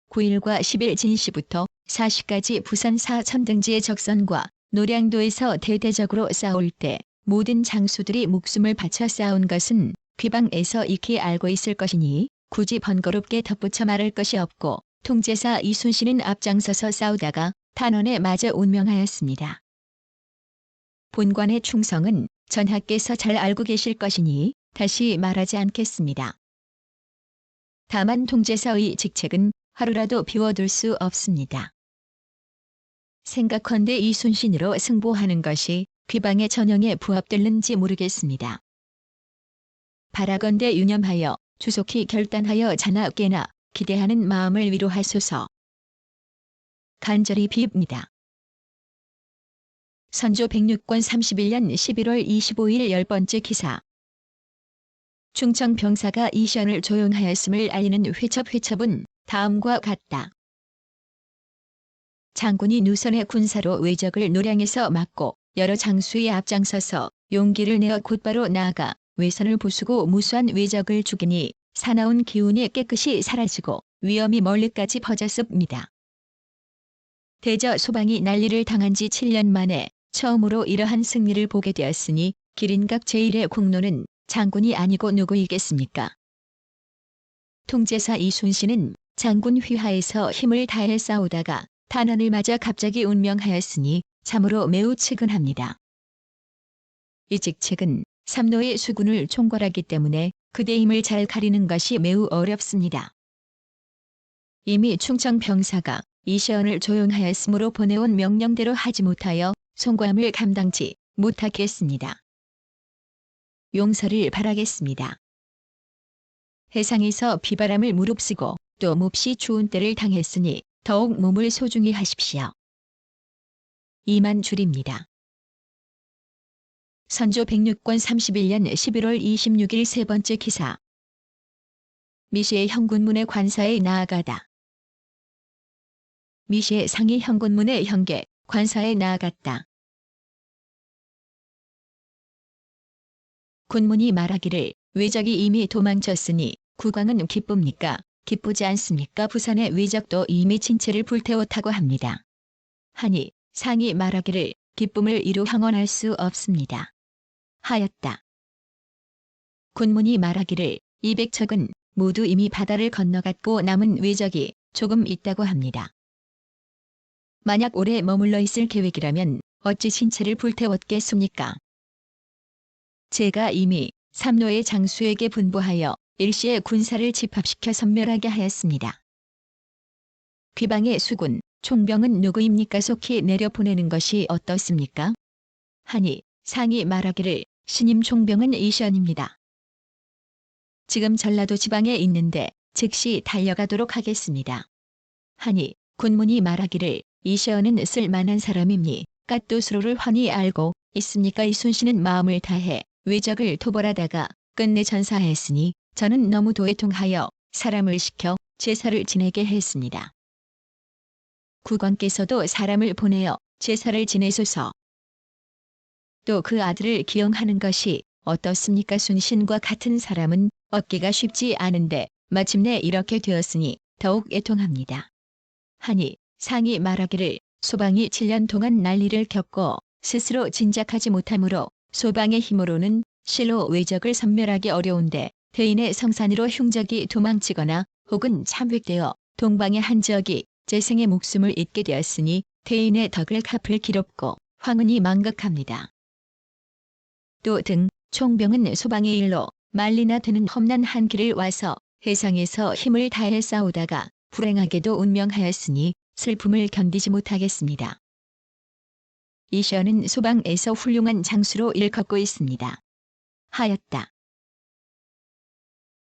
9일과 10일 진시부터 4시까지 부산 사천등지의 적선과 노량도에서 대대적으로 싸울 때 모든 장수들이 목숨을 바쳐 싸운 것은 귀방에서 익히 알고 있을 것이니 굳이 번거롭게 덧붙여 말할 것이 없고 통제사 이순신은 앞장서서 싸우다가 탄원에 맞아 운명하였습니다. 본관의 충성은 전하께서 잘 알고 계실 것이니 다시 말하지 않겠습니다. 다만 통제사의 직책은 하루라도 비워둘 수 없습니다. 생각컨대 이순신으로 승보하는 것이 귀방의 전형에 부합될는지 모르겠습니다. 바라건대 유념하여 주속히 결단하여 자나깨나 기대하는 마음을 위로하소서. 간절히 빕니다. 선조 106권 31년 11월 25일 10번째 기사. 충청 병사가 이시연을 조용하였음을 알리는 회첩은 다음과 같다. 장군이 누선의 군사로 외적을 노량에서 막고 여러 장수의 앞장서서 용기를 내어 곧바로 나아가 외선을 부수고 무수한 외적을 죽이니 사나운 기운이 깨끗이 사라지고 위험이 멀리까지 퍼졌습니다. 대저 소방이 난리를 당한 지 7년 만에 처음으로 이러한 승리를 보게 되었으니 기린각 제1의 공로는 장군이 아니고 누구이겠습니까? 통제사 이순신은 장군 휘하에서 힘을 다해 싸우다가 탄원을 맞아 갑자기 운명하였으니 참으로 매우 측은합니다. 이 직책은 삼노의 수군을 총괄하기 때문에 그대 힘을 잘 가리는 것이 매우 어렵습니다. 이미 충청 병사가 이시연을 조용하였으므로 보내온 명령대로 하지 못하여 송구함을 감당치 못하겠습니다. 용서를 바라겠습니다. 해상에서 비바람을 무릅쓰고 또 몹시 추운 때를 당했으니 더욱 몸을 소중히 하십시오. 이만 줄입니다. 선조 106권 31년 11월 26일 세 번째 기사. 미시의 현군문의 관사에 나아가다. 미시의 상이 현군문의 현계, 관사에 나아갔다. 군문이 말하기를 외적이 이미 도망쳤으니 국왕은 기쁩니까? 기쁘지 않습니까? 부산의 외적도 이미 진체를 불태웠다고 합니다. 하니 상이 말하기를 기쁨을 이루 형언할 수 없습니다. 하였다. 군문이 말하기를 200척은 모두 이미 바다를 건너갔고 남은 외적이 조금 있다고 합니다. 만약 오래 머물러 있을 계획이라면 어찌 신체를 불태웠겠습니까? 제가 이미 삼로의 장수에게 분부하여 일시에 군사를 집합시켜 섬멸하게 하였습니다. 귀방의 수군, 총병은 누구입니까? 속히 내려보내는 것이 어떻습니까? 하니 상이 말하기를 신임 총병은 이시연입니다. 지금 전라도 지방에 있는데 즉시 달려가도록 하겠습니다. 하니 군문이 말하기를 이시연은 쓸만한 사람입니까? 또 수로를 훤히 알고 있습니까? 이순신은 마음을 다해 외적을 토벌하다가 끝내 전사했으니 저는 너무 도회통하여 사람을 시켜 제사를 지내게 했습니다. 국왕께서도 사람을 보내어 제사를 지내소서. 또 그 아들을 기용하는 것이 어떻습니까? 순신과 같은 사람은 얻기가 쉽지 않은데 마침내 이렇게 되었으니 더욱 애통합니다. 하니 상이 말하기를 소방이 7년 동안 난리를 겪고 스스로 진작하지 못하므로 소방의 힘으로는 실로 외적을 섬멸하기 어려운데 대인의 성산으로 흉적이 도망치거나 혹은 참획되어 동방의 한 지역이 재생의 목숨을 잃게 되었으니 대인의 덕을 갚을 기롭고 황운이 망극합니다. 또 등 총병은 소방의 일로 말리나 드는 험난한 길을 와서 해상에서 힘을 다해 싸우다가 불행하게도 운명하였으니 슬픔을 견디지 못하겠습니다. 이시연은 소방에서 훌륭한 장수로 일컫고 있습니다. 하였다.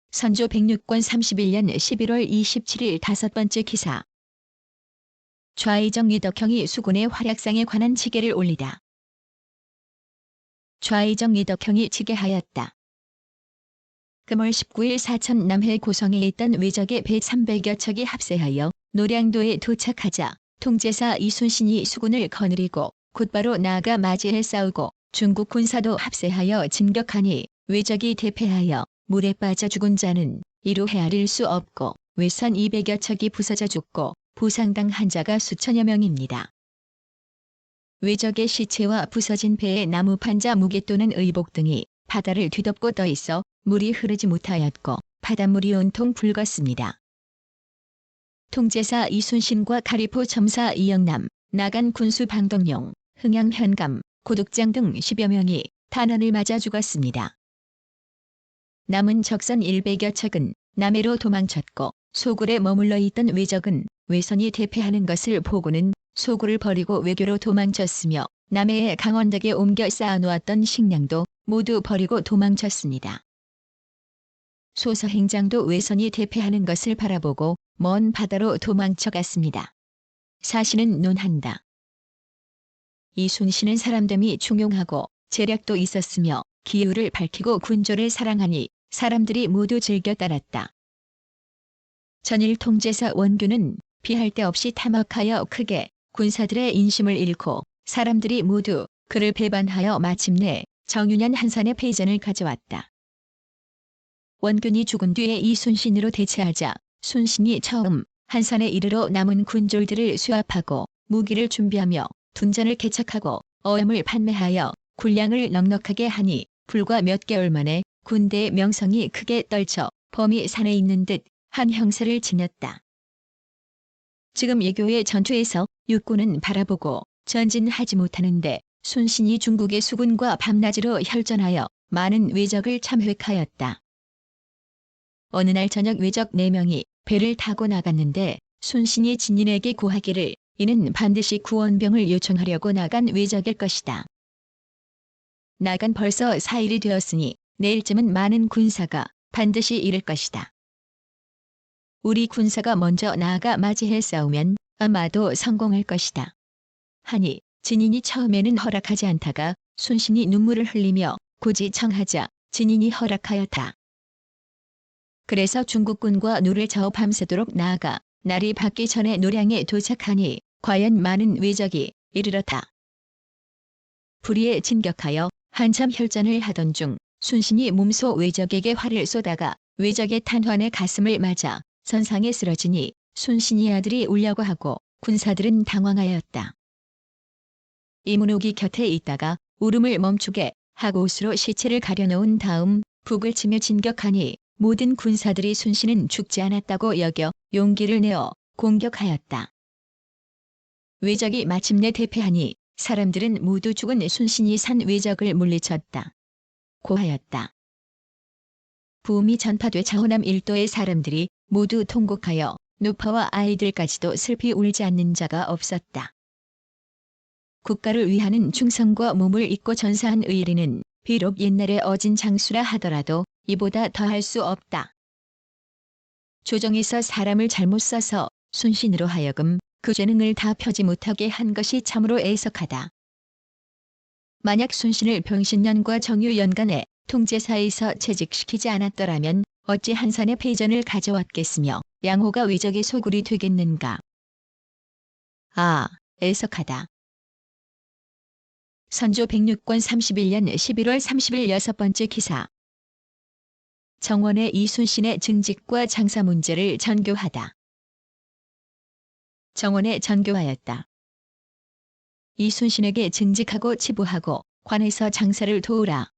선조 106권 31년 11월 27일 5번째 기사. 좌의정 이덕형이 수군의 활약상에 관한 지계를 올리다. 좌의정 이덕형이 지계하였다. 금월 19일 사천 남해 고성에 있던 외적의 배 300여 척이 합세하여 노량도에 도착하자 통제사 이순신이 수군을 거느리고 곧바로 나아가 맞이해 싸우고 중국 군사도 합세하여 진격하니 외적이 대패하여 물에 빠져 죽은 자는 이루 헤아릴 수 없고 외선 200여 척이 부서져 죽고 부상당한 자가 수천여 명입니다. 외적의 시체와 부서진 배의 나무 판자 무게 또는 의복 등이 바다를 뒤덮고 떠 있어 물이 흐르지 못하였고 바닷물이 온통 붉었습니다. 통제사 이순신과 가리포 첨사 이영남, 나간 군수 방덕용, 흥양 현감, 고득장 등 10여 명이 탄환을 맞아 죽었습니다. 남은 적선 100여 척은 남해로 도망쳤고 소굴에 머물러 있던 외적은 외선이 대패하는 것을 보고는 소굴을 버리고 외교로 도망쳤으며 남해의 강원덕에 옮겨 쌓아놓았던 식량도 모두 버리고 도망쳤습니다. 소서행장도 외선이 대패하는 것을 바라보고 먼 바다로 도망쳐 갔습니다. 사신은 논한다. 이순신은 사람됨이 중용하고 재력도 있었으며 기우를 밝히고 군조를 사랑하니 사람들이 모두 즐겨 따랐다. 전일 통제사 원균은 피할 데 없이 탐욕하여 크게 군사들의 인심을 잃고 사람들이 모두 그를 배반하여 마침내 정윤현 한산의 패전을 가져왔다. 원균이 죽은 뒤에 이순신으로 대체하자 순신이 처음 한산에 이르러 남은 군졸들을 수합하고 무기를 준비하며 둔전을 개척하고 어음을 판매하여 군량을 넉넉하게 하니 불과 몇 개월 만에 군대의 명성이 크게 떨쳐 범이 산에 있는 듯 한 형세를 지녔다. 지금 예교의 전투에서 육군은 바라보고 전진하지 못하는데 순신이 중국의 수군과 밤낮으로 혈전하여 많은 외적을 참획하였다. 어느 날 저녁 외적 4명이 배를 타고 나갔는데 순신이 진인에게 고하기를 이는 반드시 구원병을 요청하려고 나간 외적일 것이다. 나간 벌써 4일이 되었으니 내일쯤은 많은 군사가 반드시 이를 것이다. 우리 군사가 먼저 나아가 맞이해 싸우면 아마도 성공할 것이다. 하니 진인이 처음에는 허락하지 않다가 순신이 눈물을 흘리며 굳이 청하자 진인이 허락하였다. 그래서 중국군과 누를 저어 밤새도록 나아가 날이 밝기 전에 노량에 도착하니 과연 많은 외적이 이르렀다. 불의에 진격하여 한참 혈전을 하던 중 순신이 몸소 외적에게 활을 쏘다가 외적의 탄환에 가슴을 맞아 선상에 쓰러지니 순신이 아들이 울려고 하고 군사들은 당황하였다. 이문옥이 곁에 있다가 울음을 멈추게 하고 옷으로 시체를 가려놓은 다음 북을 치며 진격하니 모든 군사들이 순신은 죽지 않았다고 여겨 용기를 내어 공격하였다. 외적이 마침내 대패하니 사람들은 모두 죽은 순신이 산 외적을 물리쳤다. 고하였다. 부음이 전파돼 자호남 일도의 사람들이 모두 통곡하여 노파와 아이들까지도 슬피 울지 않는 자가 없었다. 국가를 위하는 충성과 몸을 잊고 전사한 의리는 비록 옛날에 어진 장수라 하더라도 이보다 더할 수 없다. 조정에서 사람을 잘못 써서 순신으로 하여금 그 재능을 다 펴지 못하게 한 것이 참으로 애석하다. 만약 순신을 병신년과 정유연간에 통제사에서 채직시키지 않았더라면 어찌 한산의 패전을 가져왔겠으며 양호가 위적의 소굴이 되겠는가. 아, 애석하다. 선조 106권 31년 11월 30일 6번째 기사. 정원의 이순신의 증직과 장사 문제를 전교하다. 정원에 전교하였다. 이순신에게 증직하고 치부하고 관에서 장사를 도우라.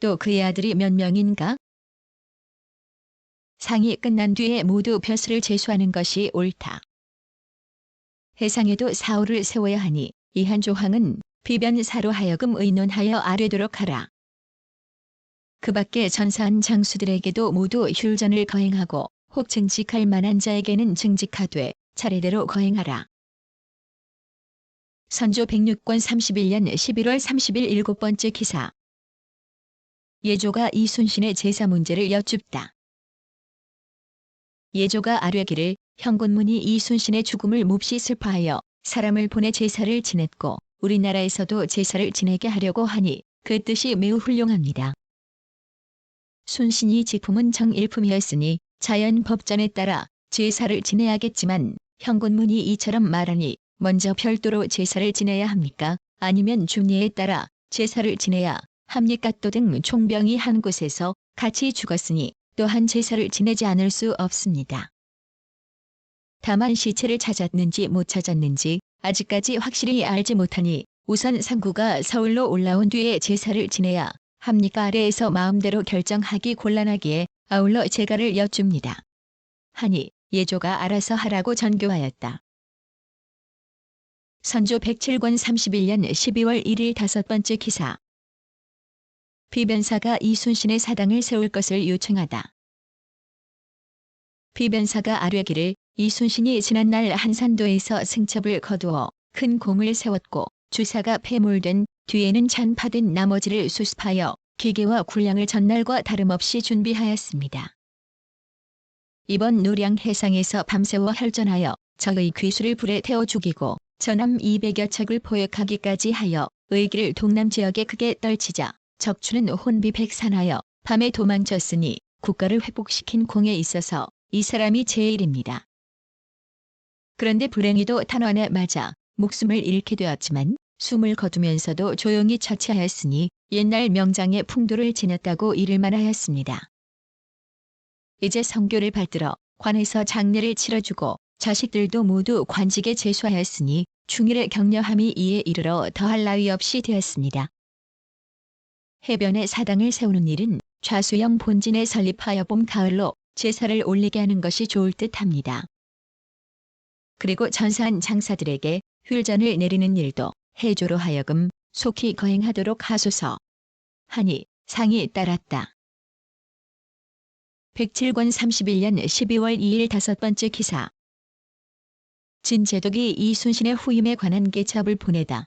또 그의 아들이 몇 명인가? 상이 끝난 뒤에 모두 벼슬을 제수하는 것이 옳다. 해상에도 사후를 세워야 하니 이한 조항은 비변사로 하여금 의논하여 아뢰도록 하라. 그 밖에 전사한 장수들에게도 모두 휼전을 거행하고 혹 증직할 만한 자에게는 증직하되 차례대로 거행하라. 선조 106권 31년 11월 30일 7번째 기사. 예조가 이순신의 제사 문제를 여쭙다. 예조가 아뢰기를 현군문이 이순신의 죽음을 몹시 슬퍼하여 사람을 보내 제사를 지냈고 우리나라에서도 제사를 지내게 하려고 하니 그 뜻이 매우 훌륭합니다. 순신이 직품은 정일품이었으니 자연 법전에 따라 제사를 지내야겠지만 현군문이 이처럼 말하니 먼저 별도로 제사를 지내야 합니까? 아니면 중례에 따라 제사를 지내야 합니까? 또 등 총병이 한 곳에서 같이 죽었으니 또한 제사를 지내지 않을 수 없습니다. 다만 시체를 찾았는지 못 찾았는지 아직까지 확실히 알지 못하니 우선 상구가 서울로 올라온 뒤에 제사를 지내야 합니까? 아래에서 마음대로 결정하기 곤란하기에 아울러 제가를 여쭙니다. 하니 예조가 알아서 하라고 전교하였다. 선조 107권 31년 12월 1일 5번째 기사. 비변사가 이순신의 사당을 세울 것을 요청하다. 비변사가 아뢰기를 이순신이 지난날 한산도에서 승첩을 거두어 큰 공을 세웠고 주사가 폐몰된 뒤에는 잔파된 나머지를 수습하여 기계와 군량을 전날과 다름없이 준비하였습니다. 이번 노량 해상에서 밤새워 혈전하여 적의 귀수를 불에 태워 죽이고 전함 200여 척을 포획하기까지 하여 의기를 동남 지역에 크게 떨치자 적추는 혼비백산하여 밤에 도망쳤으니 국가를 회복시킨 공에 있어서 이 사람이 제일입니다. 그런데 불행히도 탄환에 맞아 목숨을 잃게 되었지만 숨을 거두면서도 조용히 처치하였으니 옛날 명장의 풍도를 지녔다고 이를 만하였습니다. 이제 성교를 받들어 관에서 장례를 치러주고 자식들도 모두 관직에 제수하였으니 충일의 격려함이 이에 이르러 더할 나위 없이 되었습니다. 해변에 사당을 세우는 일은 좌수영 본진에 설립하여 봄 가을로 제사를 올리게 하는 것이 좋을 듯합니다. 그리고 전사한 장사들에게 휠전을 내리는 일도 해조로 하여금 속히 거행하도록 하소서. 하니 상이 따랐다. 107권 31년 12월 2일 5번째 기사. 진제독이 이순신의 후임에 관한 계첩을 보내다.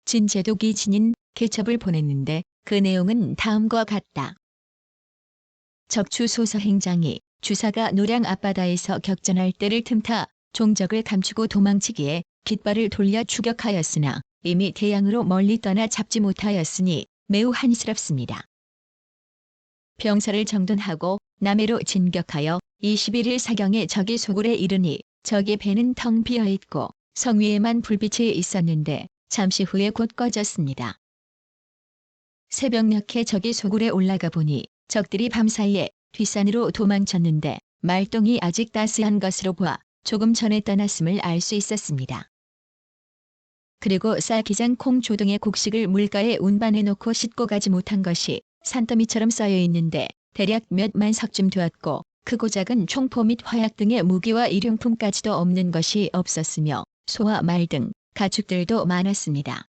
진제독이 진인 계첩을 보냈는데 그 내용은 다음과 같다. 적추소서 행장이 주사가 노량 앞바다에서 격전할 때를 틈타 종적을 감추고 도망치기에 깃발을 돌려 추격하였으나 이미 대양으로 멀리 떠나 잡지 못하였으니 매우 한스럽습니다. 병사를 정돈하고 남해로 진격하여 21일 사경에 적이 소굴에 이르니 적의 배는 텅 비어있고 성 위에만 불빛이 있었는데 잠시 후에 곧 꺼졌습니다. 새벽녘에 적이 소굴에 올라가 보니 적들이 밤사이에 뒷산으로 도망쳤는데 말똥이 아직 따스한 것으로 보아 조금 전에 떠났음을 알 수 있었습니다. 그리고 쌀기장 콩 조등의 곡식을 물가에 운반해 놓고 싣고 가지 못한 것이 산더미처럼 쌓여 있는데 대략 몇만 석쯤 되었고 크고 작은 총포 및 화약 등의 무기와 일용품까지도 없는 것이 없었으며 소와 말 등 가축들도 많았습니다.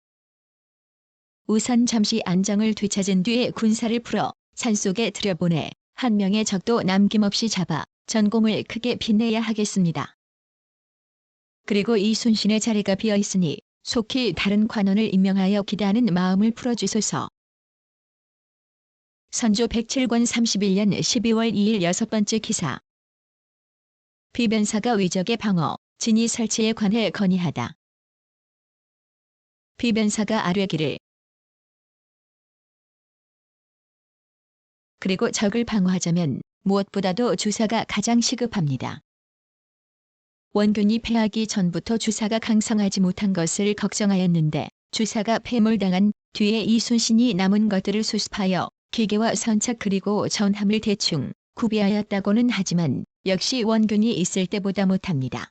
우선 잠시 안정을 되찾은 뒤에 군사를 풀어 산속에 들여보내 한 명의 적도 남김없이 잡아 전공을 크게 빛내야 하겠습니다. 그리고 이순신의 자리가 비어 있으니 속히 다른 관원을 임명하여 기대하는 마음을 풀어주소서. 선조 107권 31년 12월 2일 6번째 기사. 비변사가 위적의 방어, 진위 설치에 관해 건의하다. 비변사가 아뢰기를 그리고 적을 방어하자면 무엇보다도 주사가 가장 시급합니다. 원균이 패하기 전부터 주사가 강성하지 못한 것을 걱정하였는데 주사가 패물당한 뒤에 이순신이 남은 것들을 수습하여 기계와 선착 그리고 전함을 대충 구비하였다고는 하지만 역시 원균이 있을 때보다 못합니다.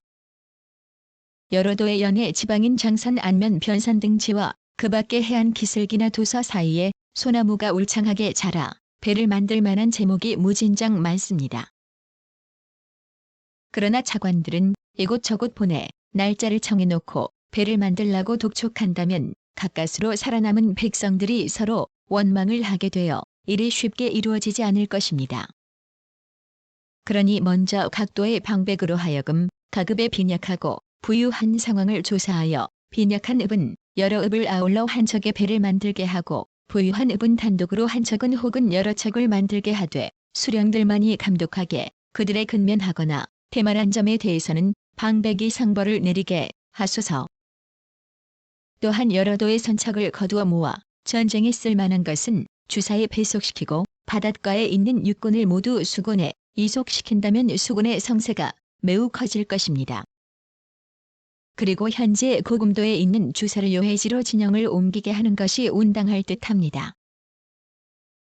여러 도의 연해 지방인 장산 안면 변산 등지와 그 밖의 해안 기슭이나 도서 사이에 소나무가 울창하게 자라 배를 만들 만한 제목이 무진장 많습니다. 그러나 차관들은 이곳저곳 보내 날짜를 정해놓고 배를 만들라고 독촉한다면 가까스로 살아남은 백성들이 서로 원망을 하게 되어 일이 쉽게 이루어지지 않을 것입니다. 그러니 먼저 각도의 방백으로 하여금 가급에 빈약하고 부유한 상황을 조사하여 빈약한 읍은 여러 읍을 아울러 한 척의 배를 만들게 하고 부유한 읍은 단독으로 한 척은 혹은 여러 척을 만들게 하되 수령들만이 감독하게 그들의 근면하거나 태만한 점에 대해서는 방백이 상벌을 내리게 하소서. 또한 여러 도의 선착을 거두어 모아 전쟁에 쓸만한 것은 주사에 배속시키고 바닷가에 있는 육군을 모두 수군에 이속시킨다면 수군의 성세가 매우 커질 것입니다. 그리고 현재 고금도에 있는 주사를 요해지로 진영을 옮기게 하는 것이 온당할 듯합니다.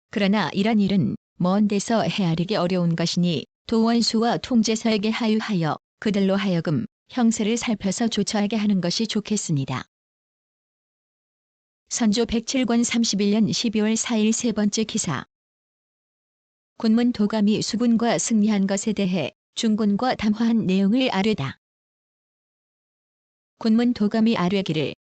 그러나 이런 일은 먼 데서 헤아리기 어려운 것이니 도원수와 통제서에게 하유하여 그들로 하여금 형세를 살펴서 조처하게 하는 것이 좋겠습니다. 선조 107권 31년 12월 4일 세 번째 기사. 군문 도감이 수군과 승리한 것에 대해 중군과 담화한 내용을 아뢰다. 군문 도감이 아뢰기를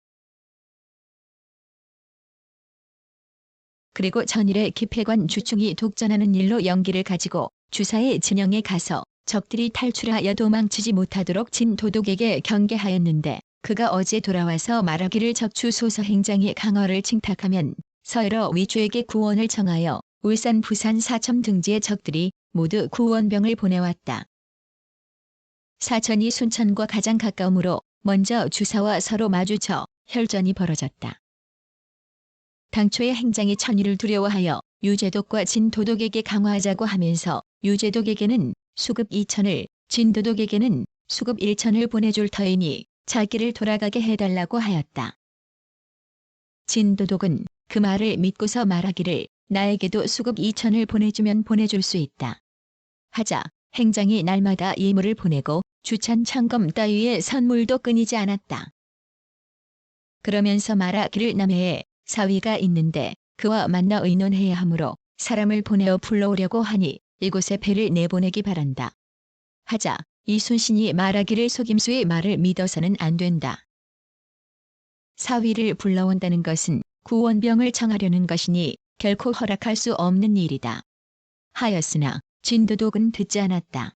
그리고 전일에 기패관 주충이 독전하는 일로 연기를 가지고 주사의 진영에 가서 적들이 탈출하여 도망치지 못하도록 진도독에게 경계하였는데 그가 어제 돌아와서 말하기를 적추소서 행장이 강화를 칭탁하면 서여러 위주에게 구원을 청하여 울산 부산 사천 등지의 적들이 모두 구원병을 보내왔다. 사천이 순천과 가장 가까우므로 먼저 주사와 서로 마주쳐 혈전이 벌어졌다. 당초에 행장이 천의를 두려워하여 유제독과 진도독에게 강화하자고 하면서 유제독에게는 수급 2천을 진도독에게는 수급 1천을 보내줄 터이니 자기를 돌아가게 해달라고 하였다. 진도독은 그 말을 믿고서 말하기를 나에게도 수급 2천을 보내주면 보내줄 수 있다. 하자 행장이 날마다 예물을 보내고 주찬 창검 따위의 선물도 끊이지 않았다. 그러면서 말하기를 남해에 사위가 있는데 그와 만나 의논해야 하므로 사람을 보내어 불러오려고 하니 이곳에 배를 내보내기 바란다. 하자 이순신이 말하기를 속임수의 말을 믿어서는 안 된다. 사위를 불러온다는 것은 구원병을 청하려는 것이니 결코 허락할 수 없는 일이다. 하였으나 진도독은 듣지 않았다.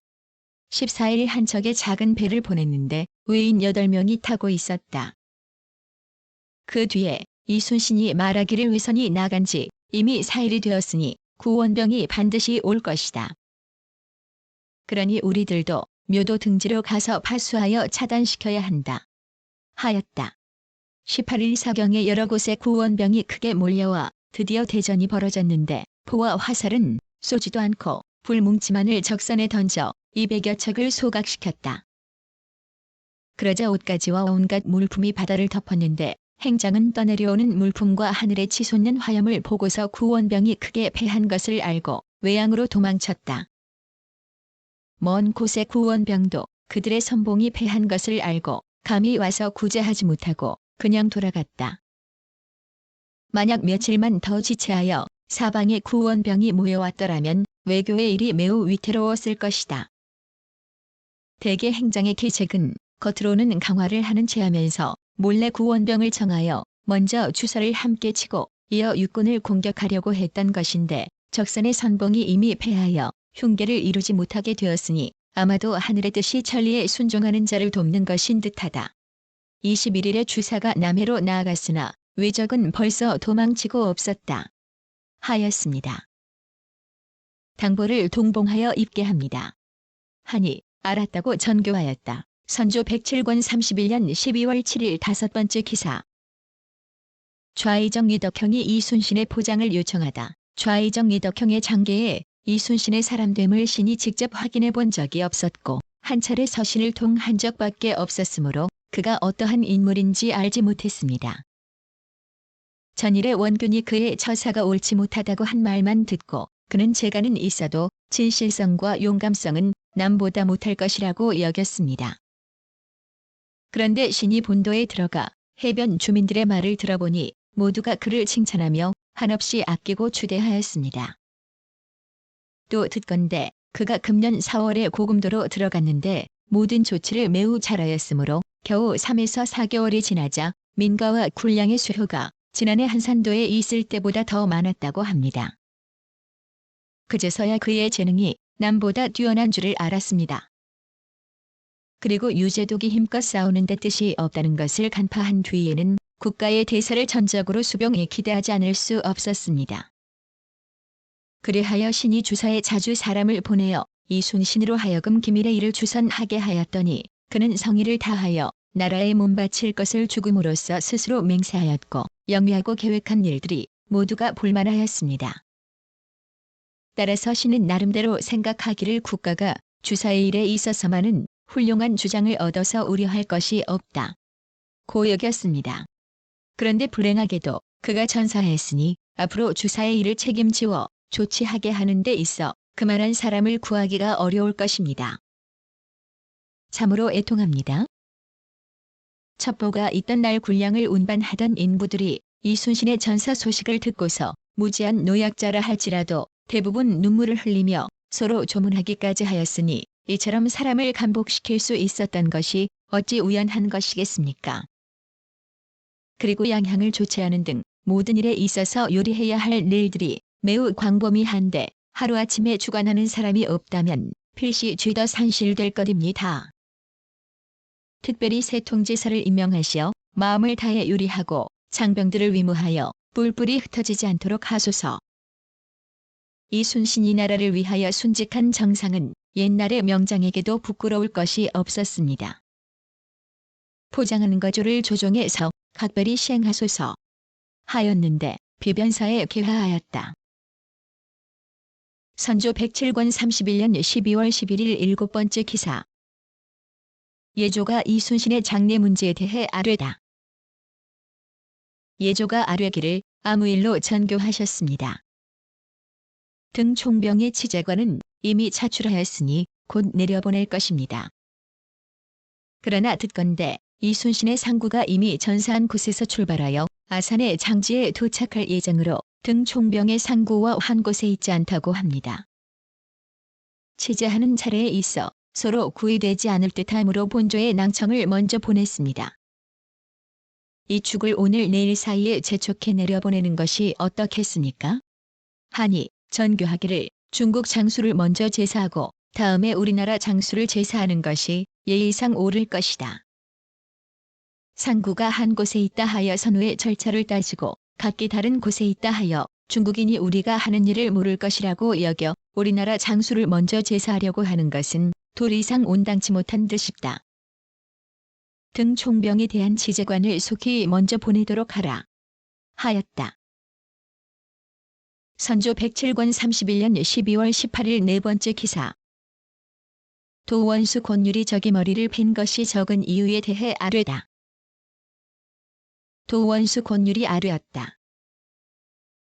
14일 한 척의 작은 배를 보냈는데 외인 8명이 타고 있었다. 그 뒤에 이순신이 말하기를 외선이 나간 지 이미 4일이 되었으니 구원병이 반드시 올 것이다. 그러니 우리들도 묘도 등지로 가서 파수하여 차단시켜야 한다. 하였다. 18일 사경에 여러 곳에 구원병이 크게 몰려와 드디어 대전이 벌어졌는데 포와 화살은 쏘지도 않고 불뭉치만을 적선에 던져 200여 척을 소각시켰다. 그러자 옷가지와 온갖 물품이 바다를 덮었는데 행장은 떠내려오는 물품과 하늘에 치솟는 화염을 보고서 구원병이 크게 패한 것을 알고 외양으로 도망쳤다. 먼 곳의 구원병도 그들의 선봉이 패한 것을 알고 감히 와서 구제하지 못하고 그냥 돌아갔다. 만약 며칠만 더 지체하여 사방에 구원병이 모여왔더라면 외교의 일이 매우 위태로웠을 것이다. 대개 행장의 계책은 겉으로는 강화를 하는 체하면서 몰래 구원병을 청하여 먼저 주사를 함께 치고 이어 육군을 공격하려고 했던 것인데 적선의 선봉이 이미 패하여 흉계를 이루지 못하게 되었으니 아마도 하늘의 뜻이 천리에 순종하는 자를 돕는 것인 듯하다. 21일에 주사가 남해로 나아갔으나 왜적은 벌써 도망치고 없었다. 하였습니다. 당보를 동봉하여 입게 합니다. 하니 알았다고 전교하였다. 선조 107권 31년 12월 7일 5번째 기사. 좌의정 이덕형이 이순신의 포장을 요청하다. 좌의정 이덕형의 장계에 이순신의 사람됨을 신이 직접 확인해 본 적이 없었고 한 차례 서신을 통한 적밖에 없었으므로 그가 어떠한 인물인지 알지 못했습니다. 전일에 원균이 그의 처사가 옳지 못하다고 한 말만 듣고 그는 재간은 있어도 진실성과 용감성은 남보다 못할 것이라고 여겼습니다. 그런데 신이 본도에 들어가 해변 주민들의 말을 들어보니 모두가 그를 칭찬하며 한없이 아끼고 추대하였습니다. 또 듣건대 그가 금년 4월에 고금도로 들어갔는데 모든 조치를 매우 잘하였으므로 겨우 3에서 4개월이 지나자 민가와 군량의 수효가 지난해 한산도에 있을 때보다 더 많았다고 합니다. 그제서야 그의 재능이 남보다 뛰어난 줄을 알았습니다. 그리고 유재독이 힘껏 싸우는 데 뜻이 없다는 것을 간파한 뒤에는 국가의 대사를 전적으로 수병에 기대하지 않을 수 없었습니다. 그리하여 신이 주사에 자주 사람을 보내어 이순신으로 하여금 기밀의 일을 주선하게 하였더니 그는 성의를 다하여 나라에 몸바칠 것을 죽음으로써 스스로 맹세하였고 영위하고 계획한 일들이 모두가 볼만하였습니다. 따라서 신은 나름대로 생각하기를 국가가 주사의 일에 있어서만은 훌륭한 주장을 얻어서 우려할 것이 없다. 고 여겼습니다. 그런데 불행하게도 그가 전사했으니 앞으로 주사의 일을 책임지어 조치하게 하는 데 있어 그만한 사람을 구하기가 어려울 것입니다. 참으로 애통합니다. 첩보가 있던 날 군량을 운반하던 인부들이 이순신의 전사 소식을 듣고서 무지한 노약자라 할지라도 대부분 눈물을 흘리며 서로 조문하기까지 하였으니 이처럼 사람을 감복시킬 수 있었던 것이 어찌 우연한 것이겠습니까? 그리고 양향을 조치하는 등 모든 일에 있어서 요리해야 할 일들이 매우 광범위한데 하루아침에 주관하는 사람이 없다면 필시 죄더 산실될 것입니다. 특별히 새 통제사를 임명하시어 마음을 다해 요리하고 장병들을 위무하여 뿔뿔이 흩어지지 않도록 하소서. 이순신이 나라를 위하여 순직한 정상은 옛날의 명장에게도 부끄러울 것이 없었습니다. 포장하는 거조를 조정해서 각별히 시행하소서 하였는데 비변사에 개하하였다. 선조 107권 31년 12월 11일 7번째 기사. 예조가 이순신의 장례 문제에 대해 아뢰다. 예조가 아뢰기를 아무 일로 전교하셨습니다. 등 총병의 치제관은 이미 차출하였으니 곧 내려보낼 것입니다. 그러나 듣건대 이순신의 상구가 이미 전사한 곳에서 출발하여 아산의 장지에 도착할 예정으로 등 총병의 상구와 한 곳에 있지 않다고 합니다. 치제하는 차례에 있어 서로 구의되지 않을 듯하므로 본조에 낭청을 먼저 보냈습니다. 이 축을 오늘 내일 사이에 재촉해 내려보내는 것이 어떻겠습니까? 하니 전교하기를 중국 장수를 먼저 제사하고 다음에 우리나라 장수를 제사하는 것이 예의상 옳을 것이다. 상구가 한 곳에 있다 하여 선후의 절차를 따지고 각기 다른 곳에 있다 하여 중국인이 우리가 하는 일을 모를 것이라고 여겨 우리나라 장수를 먼저 제사하려고 하는 것은 도리상 온당치 못한 듯싶다. 등 총병에 대한 치제관을 속히 먼저 보내도록 하라. 하였다. 선조 107권 31년 12월 18일 네 번째 기사. 도원수 권율이 적의 머리를 벤 것이 적은 이유에 대해 아뢰다. 도원수 권율이 아뢰었다.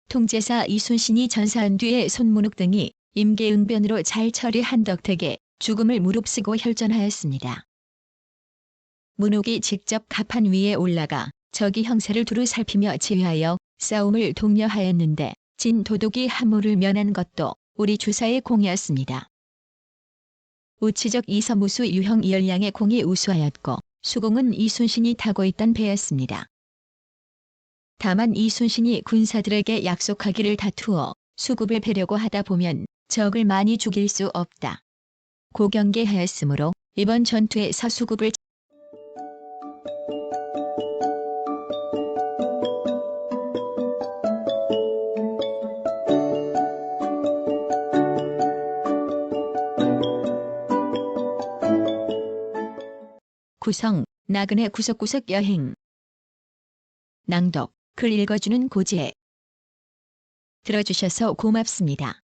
통제사 이순신이 전사한 뒤에 손문욱 등이 임계응변으로 잘 처리한 덕택에 죽음을 무릅쓰고 혈전하였습니다. 문욱이 직접 가판 위에 올라가 적의 형세를 두루 살피며 지휘하여 싸움을 독려하였는데 진 도독이 함호를 면한 것도 우리 주사의 공이었습니다. 우치적 이서무수 유형 이열량의 공이 우수하였고 수공은 이순신이 타고 있던 배였습니다. 다만 이순신이 군사들에게 약속하기를 다투어 수급을 베려고 하다 보면 적을 많이 죽일 수 없다. 고경계하였으므로 이번 전투에서 수급을 구성, 나그네 구석구석 여행. 낭독, 글 읽어주는 고지혜. 들어주셔서 고맙습니다.